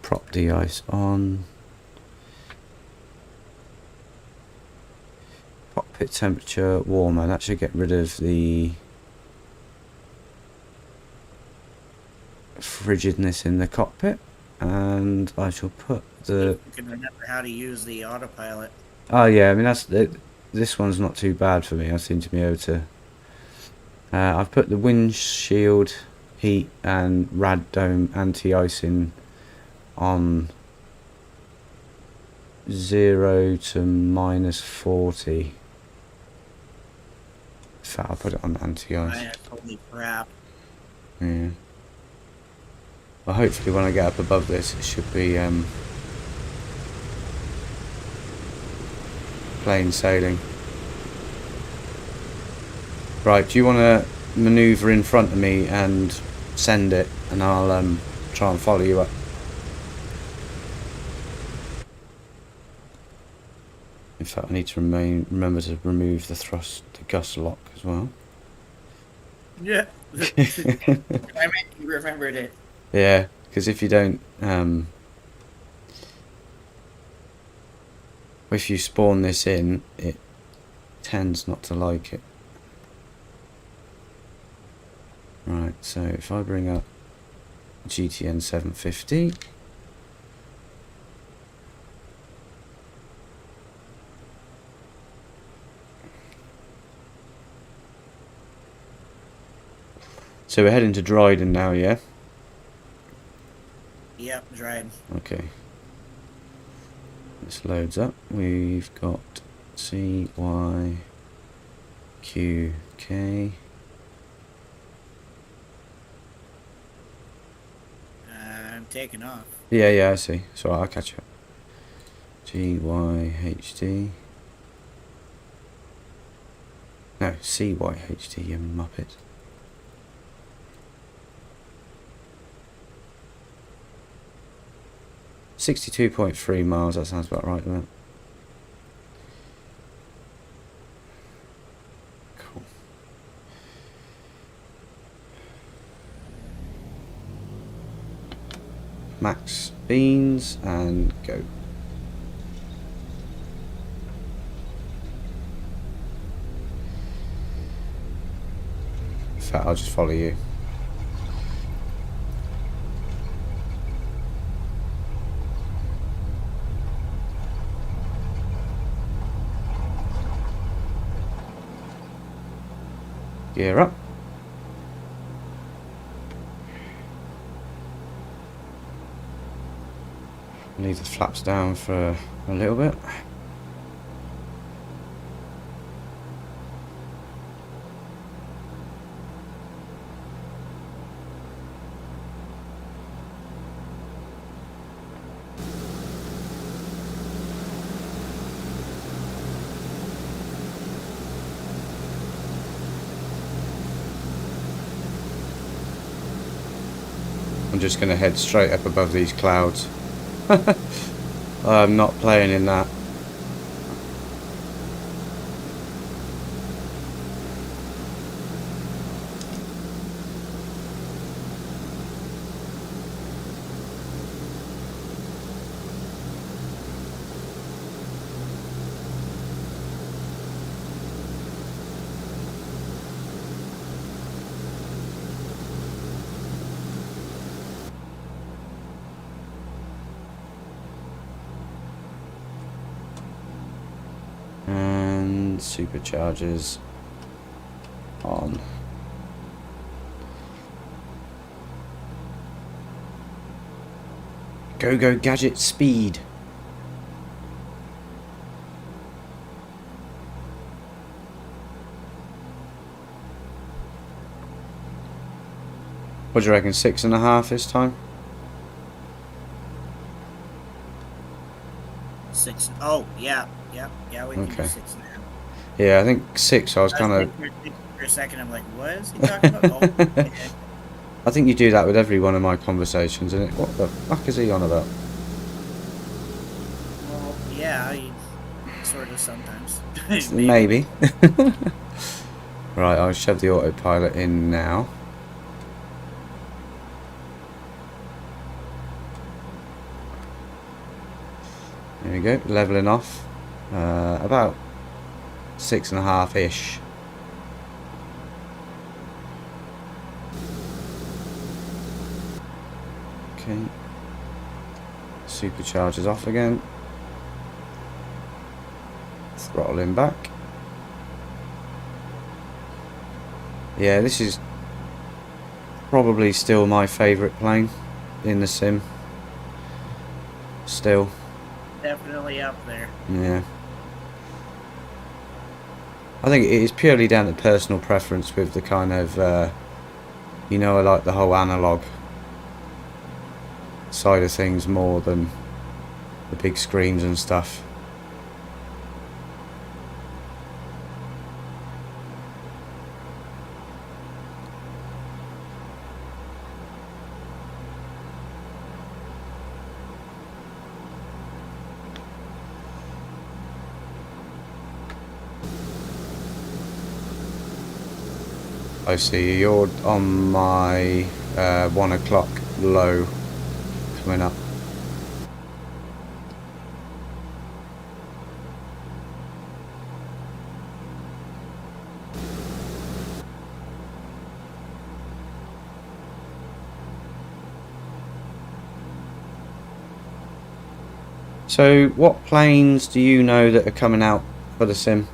B: prop de-ice on, cockpit temperature warmer. That should get rid of the frigidness in the cockpit. And I shall put the.
C: You can remember how to use the autopilot.
B: Oh yeah, I mean that's this one's not too bad for me. I seem to be able to. I've put the windshield heat and rad dome anti-icing on 0 to -40. In fact, I'll put it on anti-ice.
C: Holy crap!
B: Yeah. Well, hopefully when I get up above this, it should be plain sailing. Right, do you want to manoeuvre in front of me and send it, and I'll try and follow you up? In fact, I need to remember to remove the gust lock as well.
C: Yeah. I mean, you remembered it.
B: Yeah, because if you don't, if you spawn this in, it tends not to like it. Right, so if I bring up GTN 750. So we're heading to Dryden now, yeah?
C: Yep, Dryden.
B: Okay. This loads up. We've got C, Y, Q, K.
C: I'm taking off.
B: Yeah, I see. So I'll catch up. G, Y, H, D. No, C, Y, H, D, you muppet. $62.3 miles, that sounds about right, doesn't it? Cool. Max beans and go. In fact, I'll just follow you. Gear up. Leave the flaps down for a little bit. I'm just going to head straight up above these clouds. I'm not playing in that. And superchargers on. Go gadget speed. What do you reckon, 6.5 this time?
C: 6. Oh, yeah, we can do
B: Okay.
C: 6 now.
B: Yeah, I think 6. I was kind of.
C: For a second, I'm like, what is he talking about? Oh, okay.
B: I think you do that with every one of my conversations, and what the fuck is he on about?
C: Well, yeah, sort of sometimes.
B: Maybe. Right, I'll shove the autopilot in now. There we go, leveling off. About 6.5-ish. Okay. Superchargers off again. Throttling back. Yeah, this is probably still my favourite plane in the sim. Still.
C: Definitely up there.
B: Yeah. I think it is purely down to personal preference with the kind of, you know, I like the whole analogue side of things more than the big screens and stuff. I see you're on my 1 o'clock low coming up. So what planes do you know that are coming out for the sim?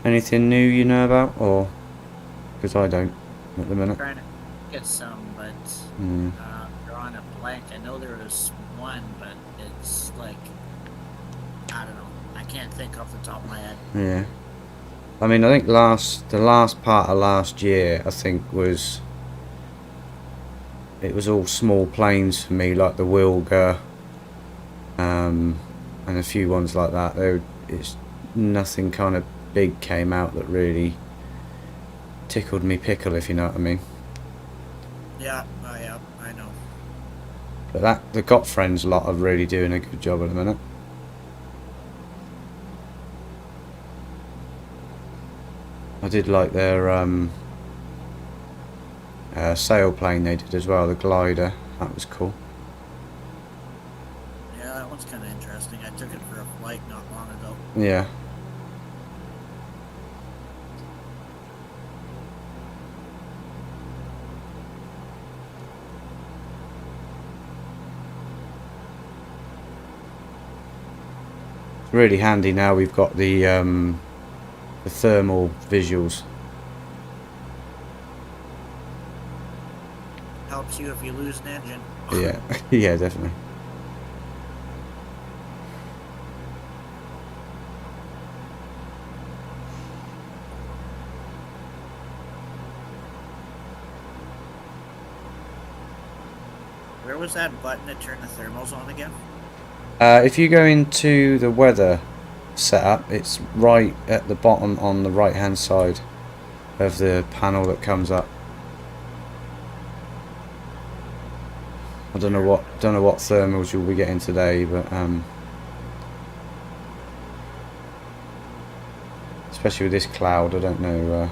B: Anything new you know about, or because I don't at the
C: I'm
B: minute.
C: trying to get some, but drawing a blank. I know there was one, but it's like, I don't know. I can't think off the top of my head.
B: Yeah, I mean, I think the last part of last year, I think it was all small planes for me, like the Wilga, and a few ones like that. It's nothing kind of big came out that really tickled me pickle, if you know what I mean.
C: Yeah, I know.
B: But the Got Friends lot are really doing a good job at the minute. I did like their sailplane they did as well, the glider. That was cool.
C: Yeah, that one's kind of interesting. I took it for a flight not long ago.
B: Yeah. Really handy now we've got the thermal visuals.
C: Helps you if you lose an engine.
B: Yeah, yeah, definitely.
C: Where was that button to turn the thermals on again?
B: If you go into the weather setup, it's right at the bottom on the right hand side of the panel that comes up. I don't know what thermals you'll be getting today, but especially with this cloud, I don't know.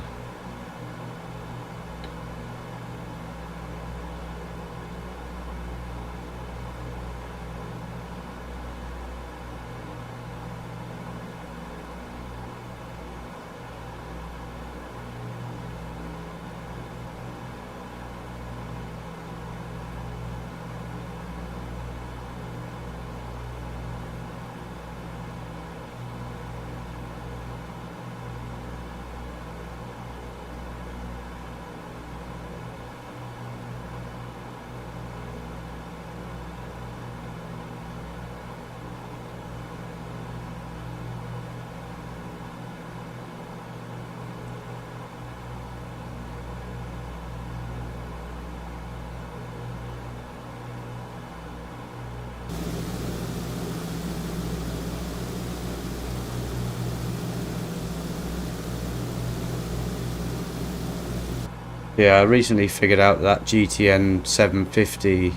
B: Yeah, I recently figured out that GTN 750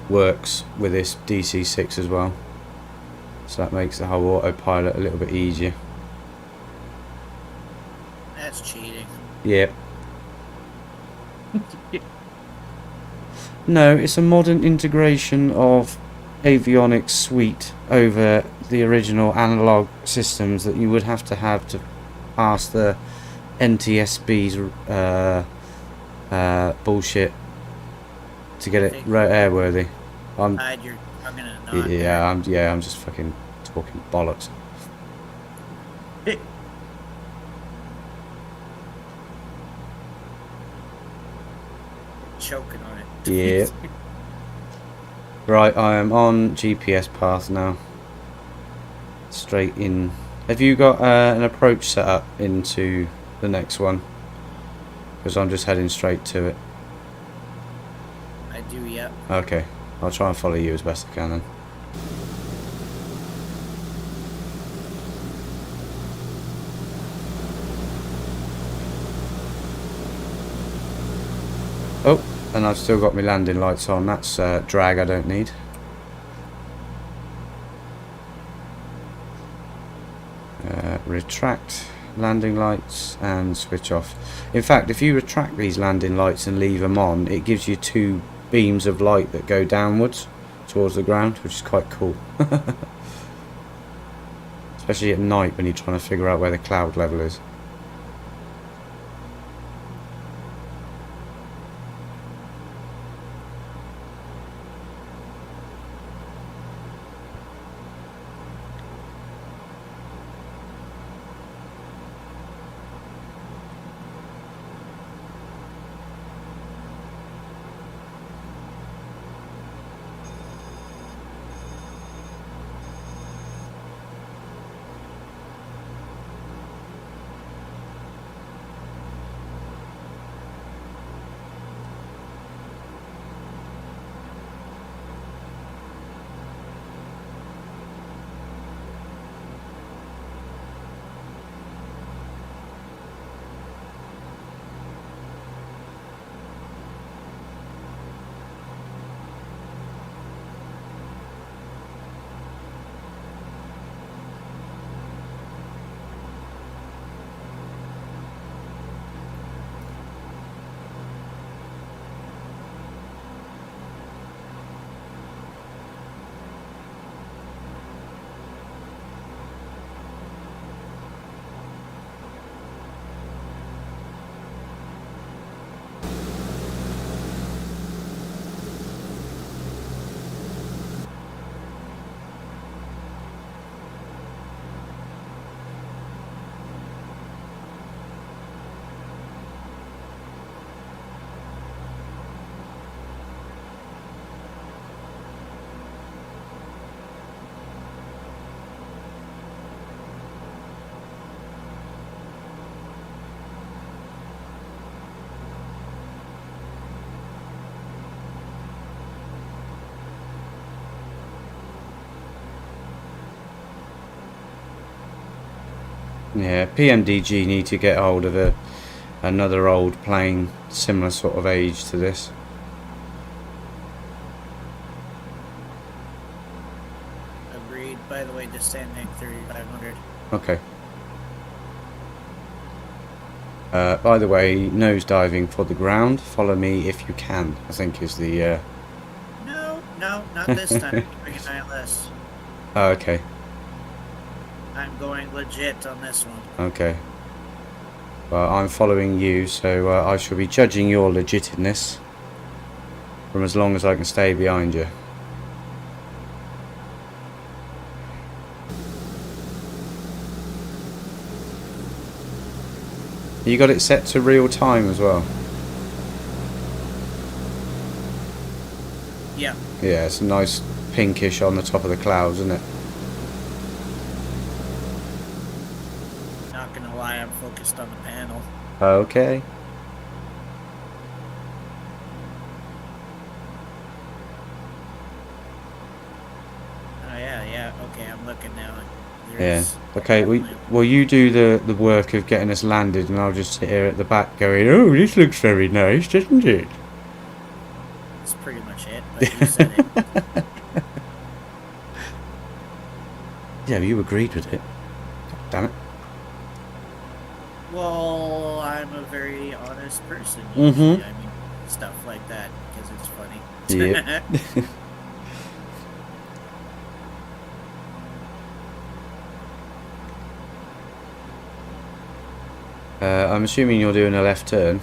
B: works with this DC6 as well, so that makes the whole autopilot a little bit easier.
C: That's cheating.
B: Yep. No, it's a modern integration of avionics suite over the original analog systems that you would have to pass the NTSB's bullshit to get it airworthy. I'm
C: You're gonna not
B: I'm just fucking talking bollocks.
C: choking on it.
B: Yeah. Right, I am on GPS path now. Straight in. Have you got an approach set up into the next one? Because I'm just heading straight to it.
C: I do, yep.
B: Okay, I'll try and follow you as best I can then. Oh, and I've still got my landing lights on. That's drag I don't need. Retract landing lights and switch off. In fact, if you retract these landing lights and leave them on, it gives you two beams of light that go downwards towards the ground, which is quite cool. Especially at night when you're trying to figure out where the cloud level is. Yeah, PMDG need to get hold of another old plane similar sort of age to this.
C: Agreed. By the way, descending 3500.
B: Okay. By the way, nose diving for the ground. Follow me if you can, I think is the...
C: No, not this time. Bring an ILS.
B: Oh, okay.
C: I'm going legit on this one.
B: Okay. Well, I'm following you, so I shall be judging your legitimacy from as long as I can stay behind you. You got it set to real time as well?
C: Yeah.
B: Yeah, it's nice pinkish on the top of the clouds, isn't it?
C: Not gonna lie, I'm focused on the panel.
B: Okay.
C: Oh yeah, okay, I'm looking now.
B: Yeah.
C: There's
B: Okay, well you do the work of getting us landed and I'll just sit here at the back going, oh, this looks very nice, doesn't it?
C: That's pretty much it, but you said it.
B: Yeah, you agreed with it. God damn it.
C: Well, I'm a very honest person.
B: Mm-hmm.
C: Usually. I mean, stuff like that because it's funny.
B: Yeah. I'm assuming you're doing a left turn.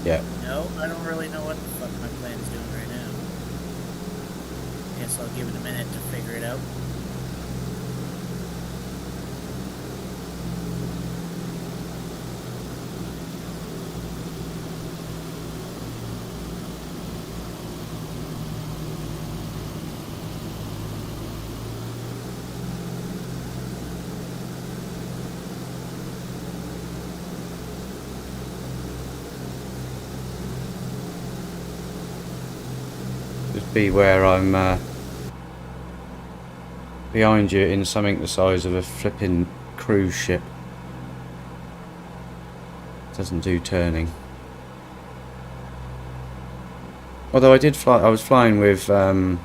B: Yeah.
C: No, I don't really know what the fuck my plan's doing right now. Guess I'll give it a minute to figure it out.
B: Just be where I'm behind you in something the size of a flipping cruise ship. Doesn't do turning. Although I did fly, I was flying with oh,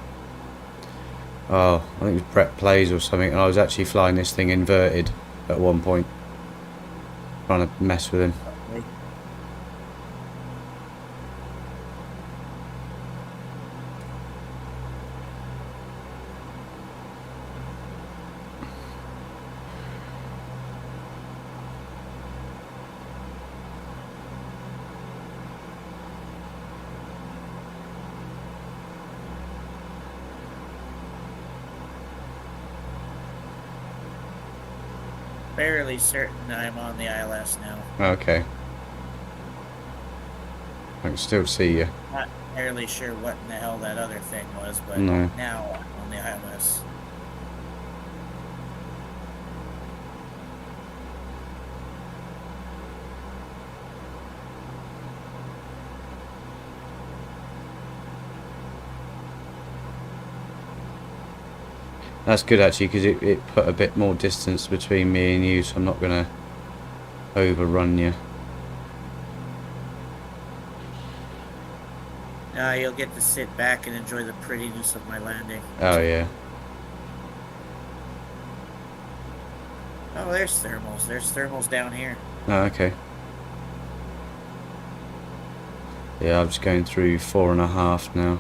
B: I think it was Brett Plays or something, and I was actually flying this thing inverted at one point, trying to mess with him.
C: Fairly certain that I'm on the ILS now.
B: Okay. I can still see you.
C: Not entirely sure what in the hell that other thing was, but
B: No.
C: now I'm on the ILS.
B: That's good actually, because it put a bit more distance between me and you, so I'm not going to overrun you.
C: Now you'll get to sit back and enjoy the prettiness of my landing.
B: Oh yeah.
C: Oh, there's thermals. There's thermals down here.
B: Oh, okay. Yeah, I'm just going through 4.5 now.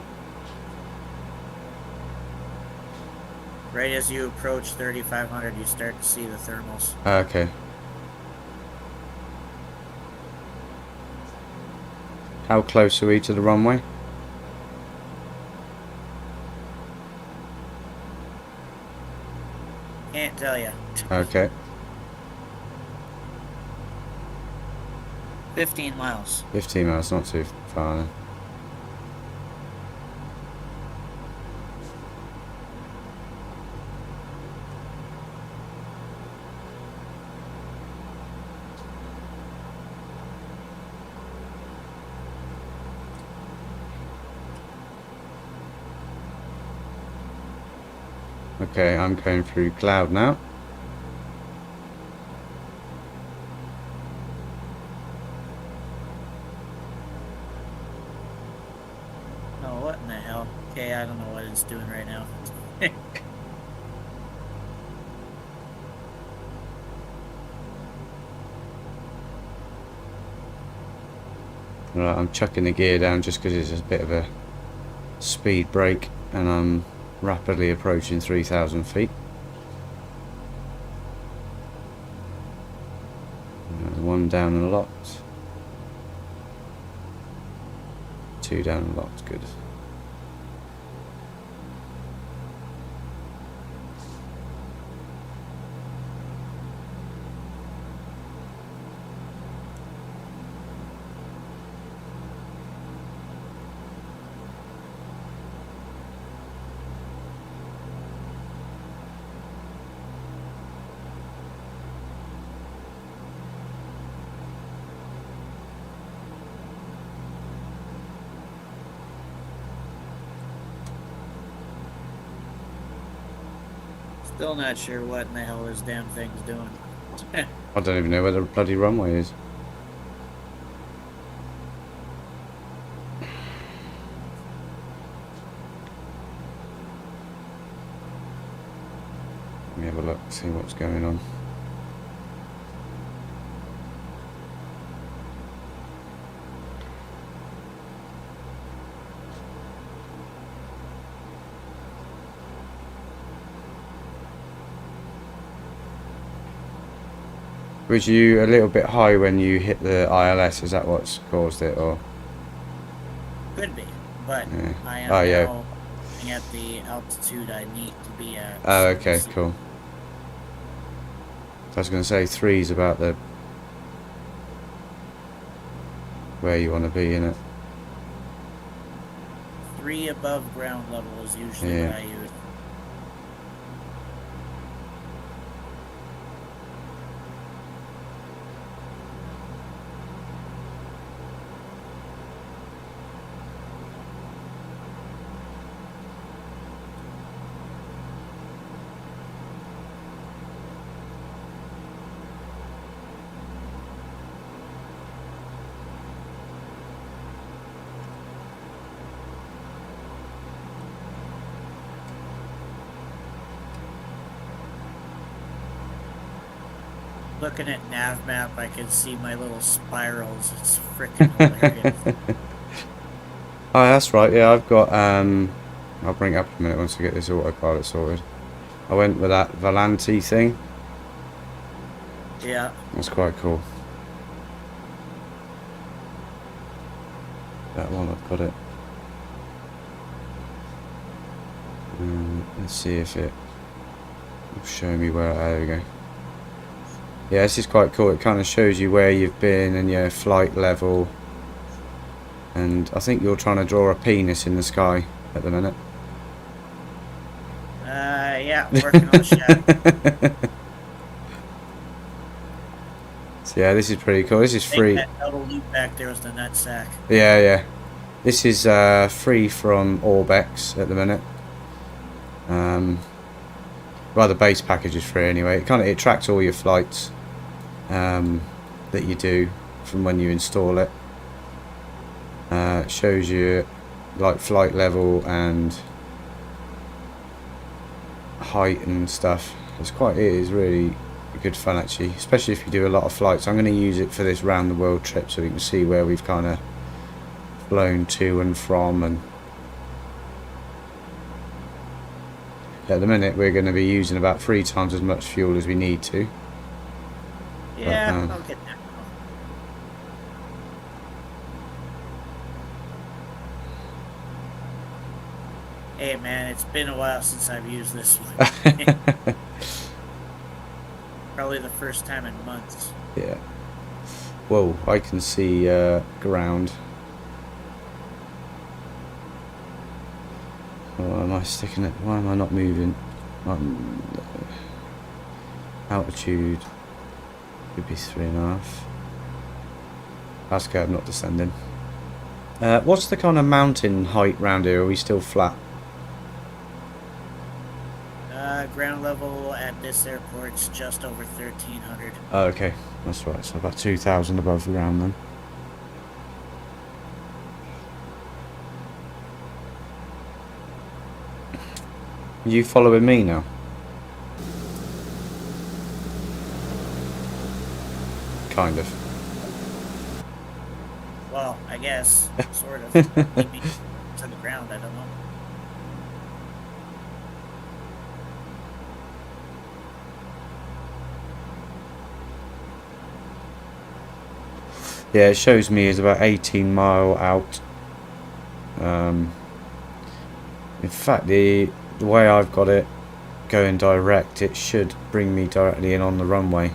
C: Right as you approach 3,500, you start to see the thermals.
B: Okay. How close are we to the runway?
C: Can't tell you.
B: Okay.
C: 15 miles.
B: 15 miles, not too far then. Okay, I'm going through cloud now.
C: Oh, what in the hell? Okay, I don't know what it's doing right now.
B: Right, I'm chucking the gear down just because it's a bit of a speed break, and I'm rapidly approaching 3,000 feet. One down and locked. Two down and locked, good.
C: Still not sure what in the hell this damn thing's doing.
B: I don't even know where the bloody runway is. Let me have a look, see what's going on. Was you a little bit high when you hit the ILS? Is that what's caused it, or?
C: Could be, but
B: Yeah.
C: I am
B: Oh, yeah.
C: now at the altitude I need to be at.
B: Oh,
C: so
B: okay, cool. I was going to say 3's about the where you want to be in it.
C: 3 above ground level is usually
B: Yeah.
C: what I use. Looking at nav map, I can see my little spirals. It's freaking hilarious.
B: Oh, that's right. Yeah, I've got. I'll bring it up in a minute once I get this autopilot sorted. I went with that Volante thing.
C: Yeah.
B: That's quite cool. That one, I've got it. Let's see if it will show me where. There we go. Yeah, this is quite cool. It kind of shows you where you've been and your flight level. And I think you're trying to draw a penis in the sky at the minute.
C: Yeah, working on the shadow.
B: So yeah, this is pretty cool. This is free.
C: That double loop back there was the nutsack.
B: Yeah, yeah. This is free from Orbex at the minute. Well, the base package is free anyway. It tracks all your flights that you do from when you install it. It shows you like flight level and height and stuff. It is really good fun actually, especially if you do a lot of flights. I'm going to use it for this round the world trip so we can see where we've kind of flown to and from. And at the minute we're going to be using about 3 times as much fuel as we need to.
C: Yeah,
B: But,
C: I'll get that. Hey man, it's been a while since I've used this one. Probably the first time in months.
B: Yeah. Whoa, I can see ground. Oh, am I sticking it? Why am I not moving? Altitude could be 3.5. That's good, I'm not descending. What's the kind of mountain height round here? Are we still flat?
C: Ground level at this airport's just over 1,300.
B: Oh, okay, that's right. So about 2,000 above the ground then. You following me now? Kind of.
C: Well, I guess, sort of. Maybe to the ground, I don't know.
B: Yeah, it shows me is about 18 mile out. In fact, the way I've got it going direct, it should bring me directly in on the runway.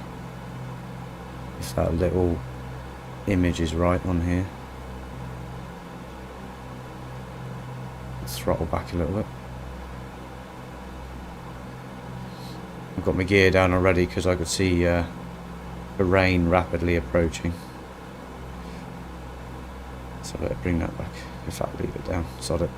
B: If that little image is right on here. Let's throttle back a little bit. I've got my gear down already because I could see the rain rapidly approaching. So let's bring that back. In fact, leave it down. Sod it.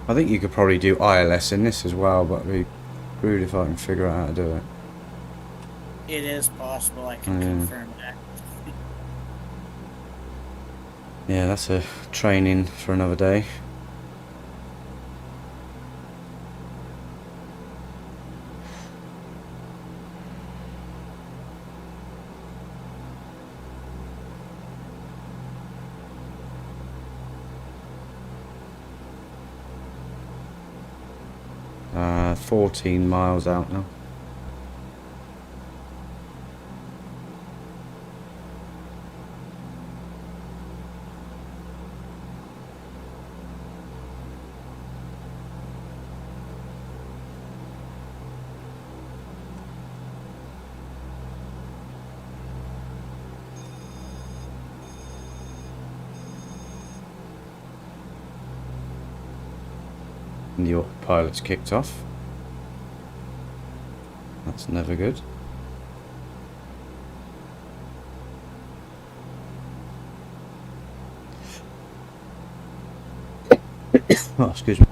B: I think you could probably do ILS in this as well, but it'd be rude if I can figure out how to do it.
C: It is possible, I can confirm that.
B: Yeah, that's a training for another day. Uh, 14 miles out now. And the autopilot's kicked off. That's never good. Oh, excuse me.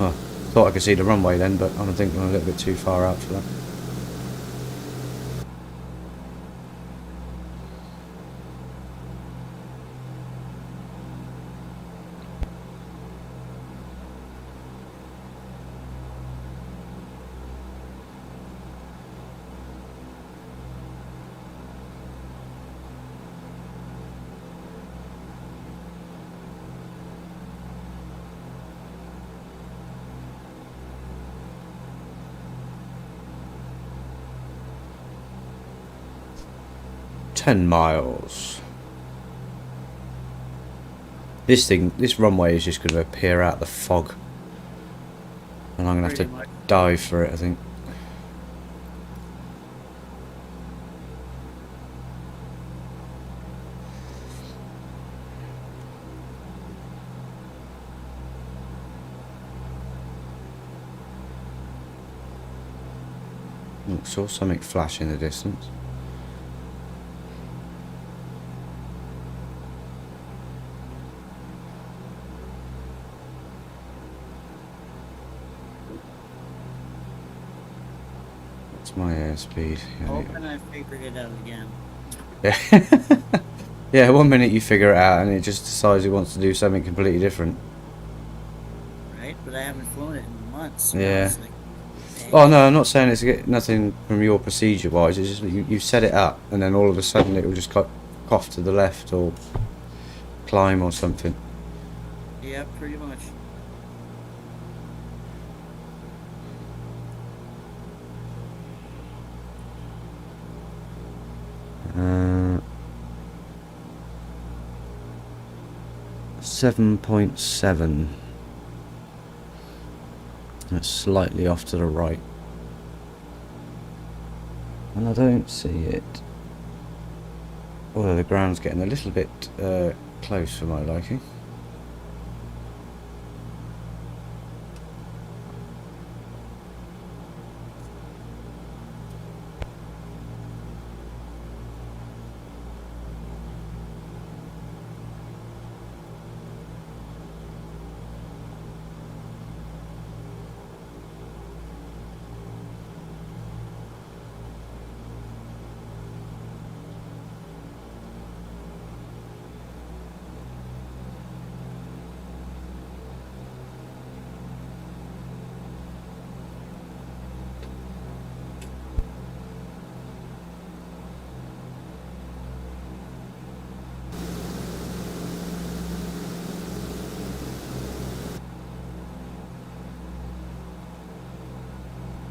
B: Oh, thought I could see the runway then, but I think I'm a little bit too far out for that. "10 miles. This runway is just going to appear out the fog, and I'm going to have to dive for it, I think. Look, saw something flash in the distance. What's my airspeed?
C: Hoping I figured it out again.
B: Yeah. Yeah, one minute you figure it out and it just decides it wants to do something completely different.
C: Right, but I haven't flown it in months. So
B: Yeah.
C: it's like, dang.
B: Oh no, I'm not saying it's nothing from your procedure wise. It's just you set it up and then all of a sudden it will just cough to the left or climb or something.
C: Yeah, pretty much.
B: Uh, 7.7. That's slightly off to the right. And I don't see it. Although the ground's getting a little bit close for my liking.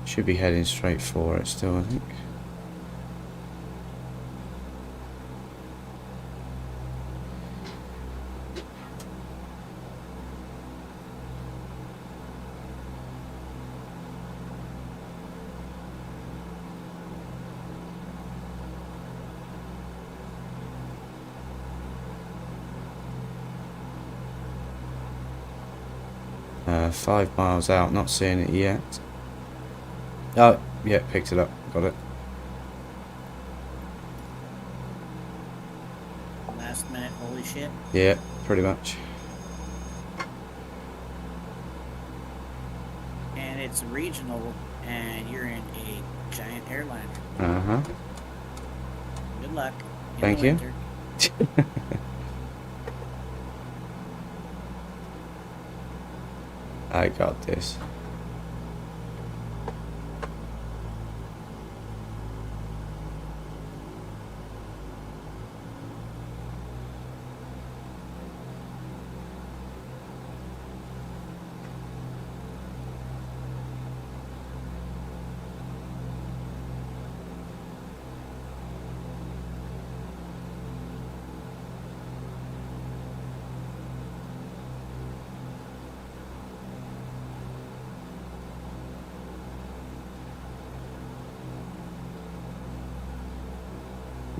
B: Should be heading straight for it still, I think. Uh, 5 miles out, not seeing it yet. Oh, yeah, picked it up, got it.
C: Last minute, holy shit.
B: Yeah, pretty much.
C: And it's regional, and you're in a giant airliner.
B: Uh-huh.
C: Good luck. in
B: Thank
C: the
B: you.
C: winter.
B: I got this.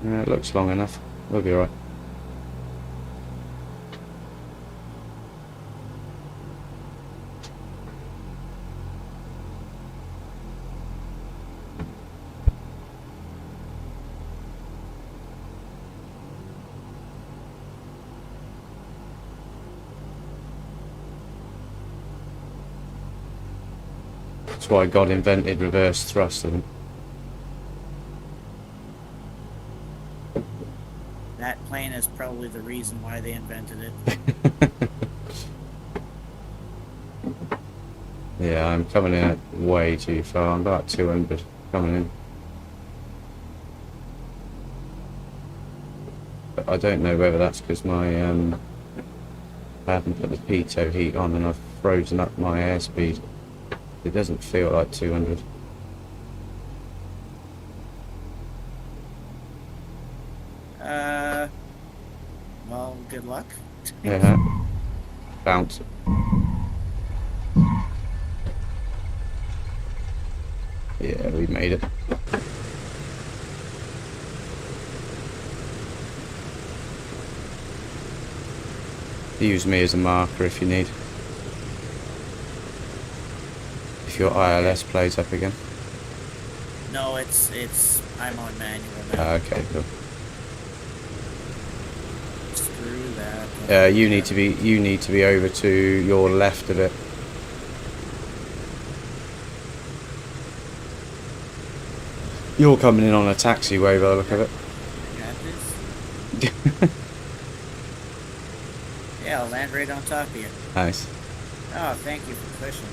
B: Yeah, it looks long enough. We'll be alright. That's why God invented reverse thrust, I think.
C: That plane is probably the reason why they invented it.
B: Yeah, I'm coming in at way too far. I'm about 200 coming in. But I don't know whether that's because my I haven't put the pitot heat on and I've frozen up my airspeed. It doesn't feel like 200.
C: Well, good luck.
B: Yeah. Bounce. Yeah, we made it. Use me as a marker if you need. If your ILS plays up again.
C: No, I'm on manual now.
B: Okay, cool.
C: Screw that.
B: You need to be over to your left a bit. You're coming in on a taxiway by the look of it.
C: Got this? land right on top of you.
B: Nice.
C: Oh, thank you for pushing.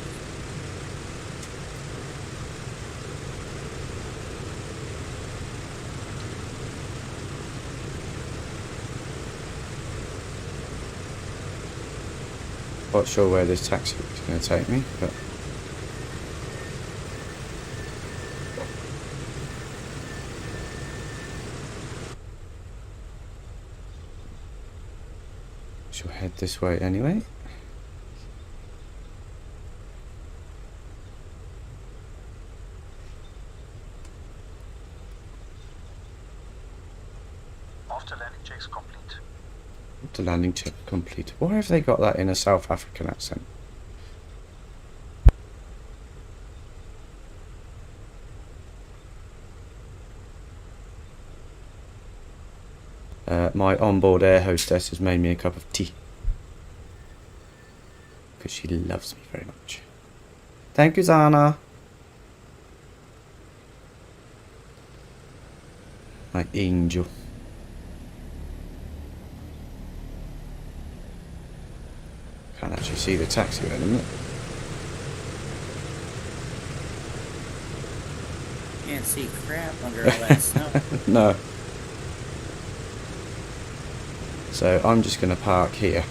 B: Not sure where this taxi is going to take me, but she'll head this way anyway.
E: After landing checks complete.
B: The landing check complete. Why have they got that in a South African accent? My onboard air hostess has made me a cup of tea. Because she loves me very much. Thank you, Zana. My angel. Can't actually see the taxi at the minute.
C: Can't see crap under all that snow.
B: No. So I'm just going to park here.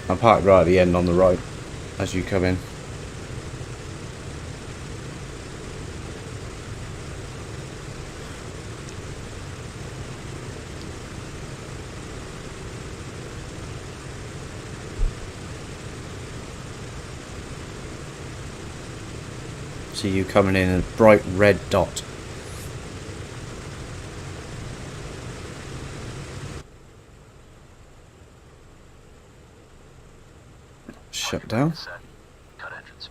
B: I'll park right at the end on the right as you come in. See you coming in a bright red dot. Shut down.
E: Set. Cut entrance.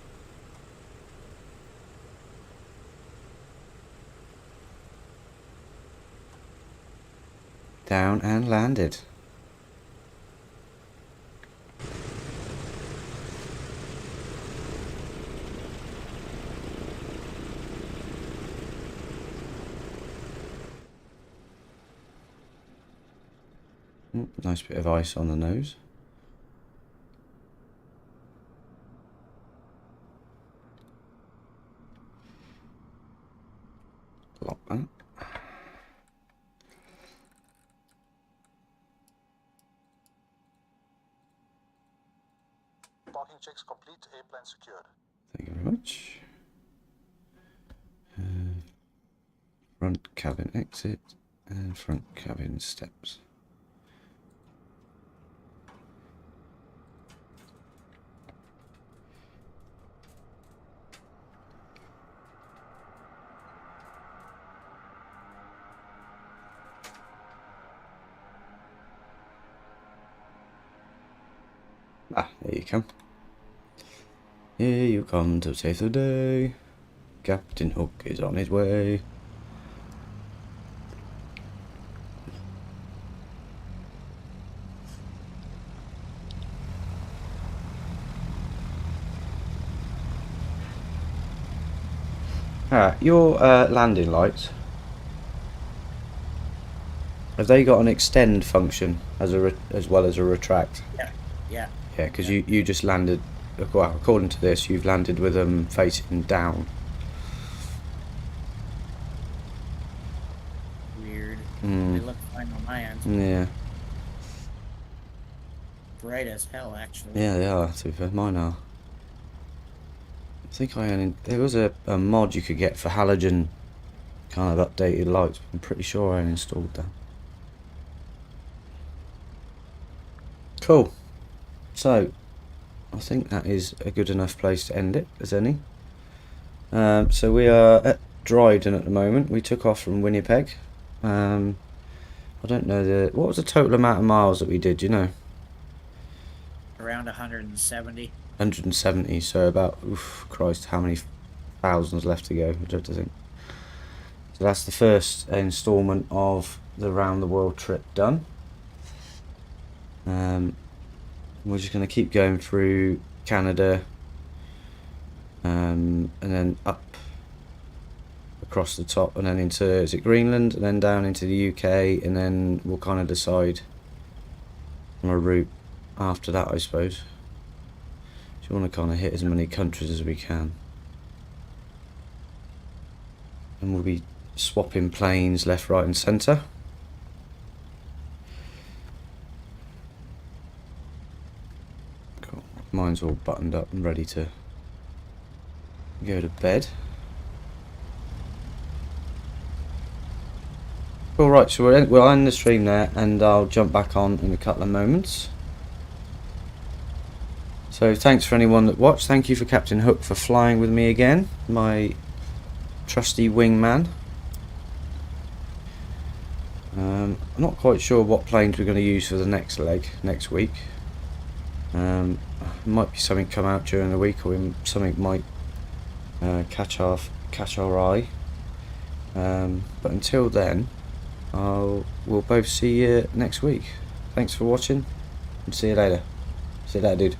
B: Down and landed. Nice bit of ice on the nose. Lock that.
E: Parking checks complete. A-plane secured.
B: Thank you very much. Front cabin exit and front cabin steps. Ah, here you come. Here you come to save the day. Captain Hook is on his way. Alright, your landing lights, have they got an extend function as well as a retract?
C: Yeah.
B: Yeah, because you just landed, well, according to this, you've landed with them facing down.
C: Weird.
B: Mm.
C: They look fine on my end.
B: Yeah.
C: Bright as hell, actually.
B: Yeah, they are, to be fair. Mine are. I think there was a mod you could get for halogen kind of updated lights. I'm pretty sure I installed that. Cool. So, I think that is a good enough place to end it, as any. So we are at Dryden at the moment. We took off from Winnipeg. I don't know what was the total amount of miles that we did, do you know?
C: Around 170.
B: 170, so about, oof, Christ, how many thousands left to go, I'd have to think. So that's the first instalment of the round the world trip done. We're just going to keep going through Canada and then up across the top and then into, is it Greenland, and then down into the UK, and then we'll kind of decide on a route after that, I suppose. So you want to kind of hit as many countries as we can. And we'll be swapping planes left, right and centre. Cool. Mine's all buttoned up and ready to go to bed. Alright, so we'll end the stream there, and I'll jump back on in a couple of moments. So thanks for anyone that watched. Thank you for Captain Hook for flying with me again, my trusty wingman. I'm not quite sure what planes we're going to use for the next leg next week. Might be something come out during the week, or something might catch our eye. But until then, we'll both see you next week. Thanks for watching, and see you later. See you later, dude.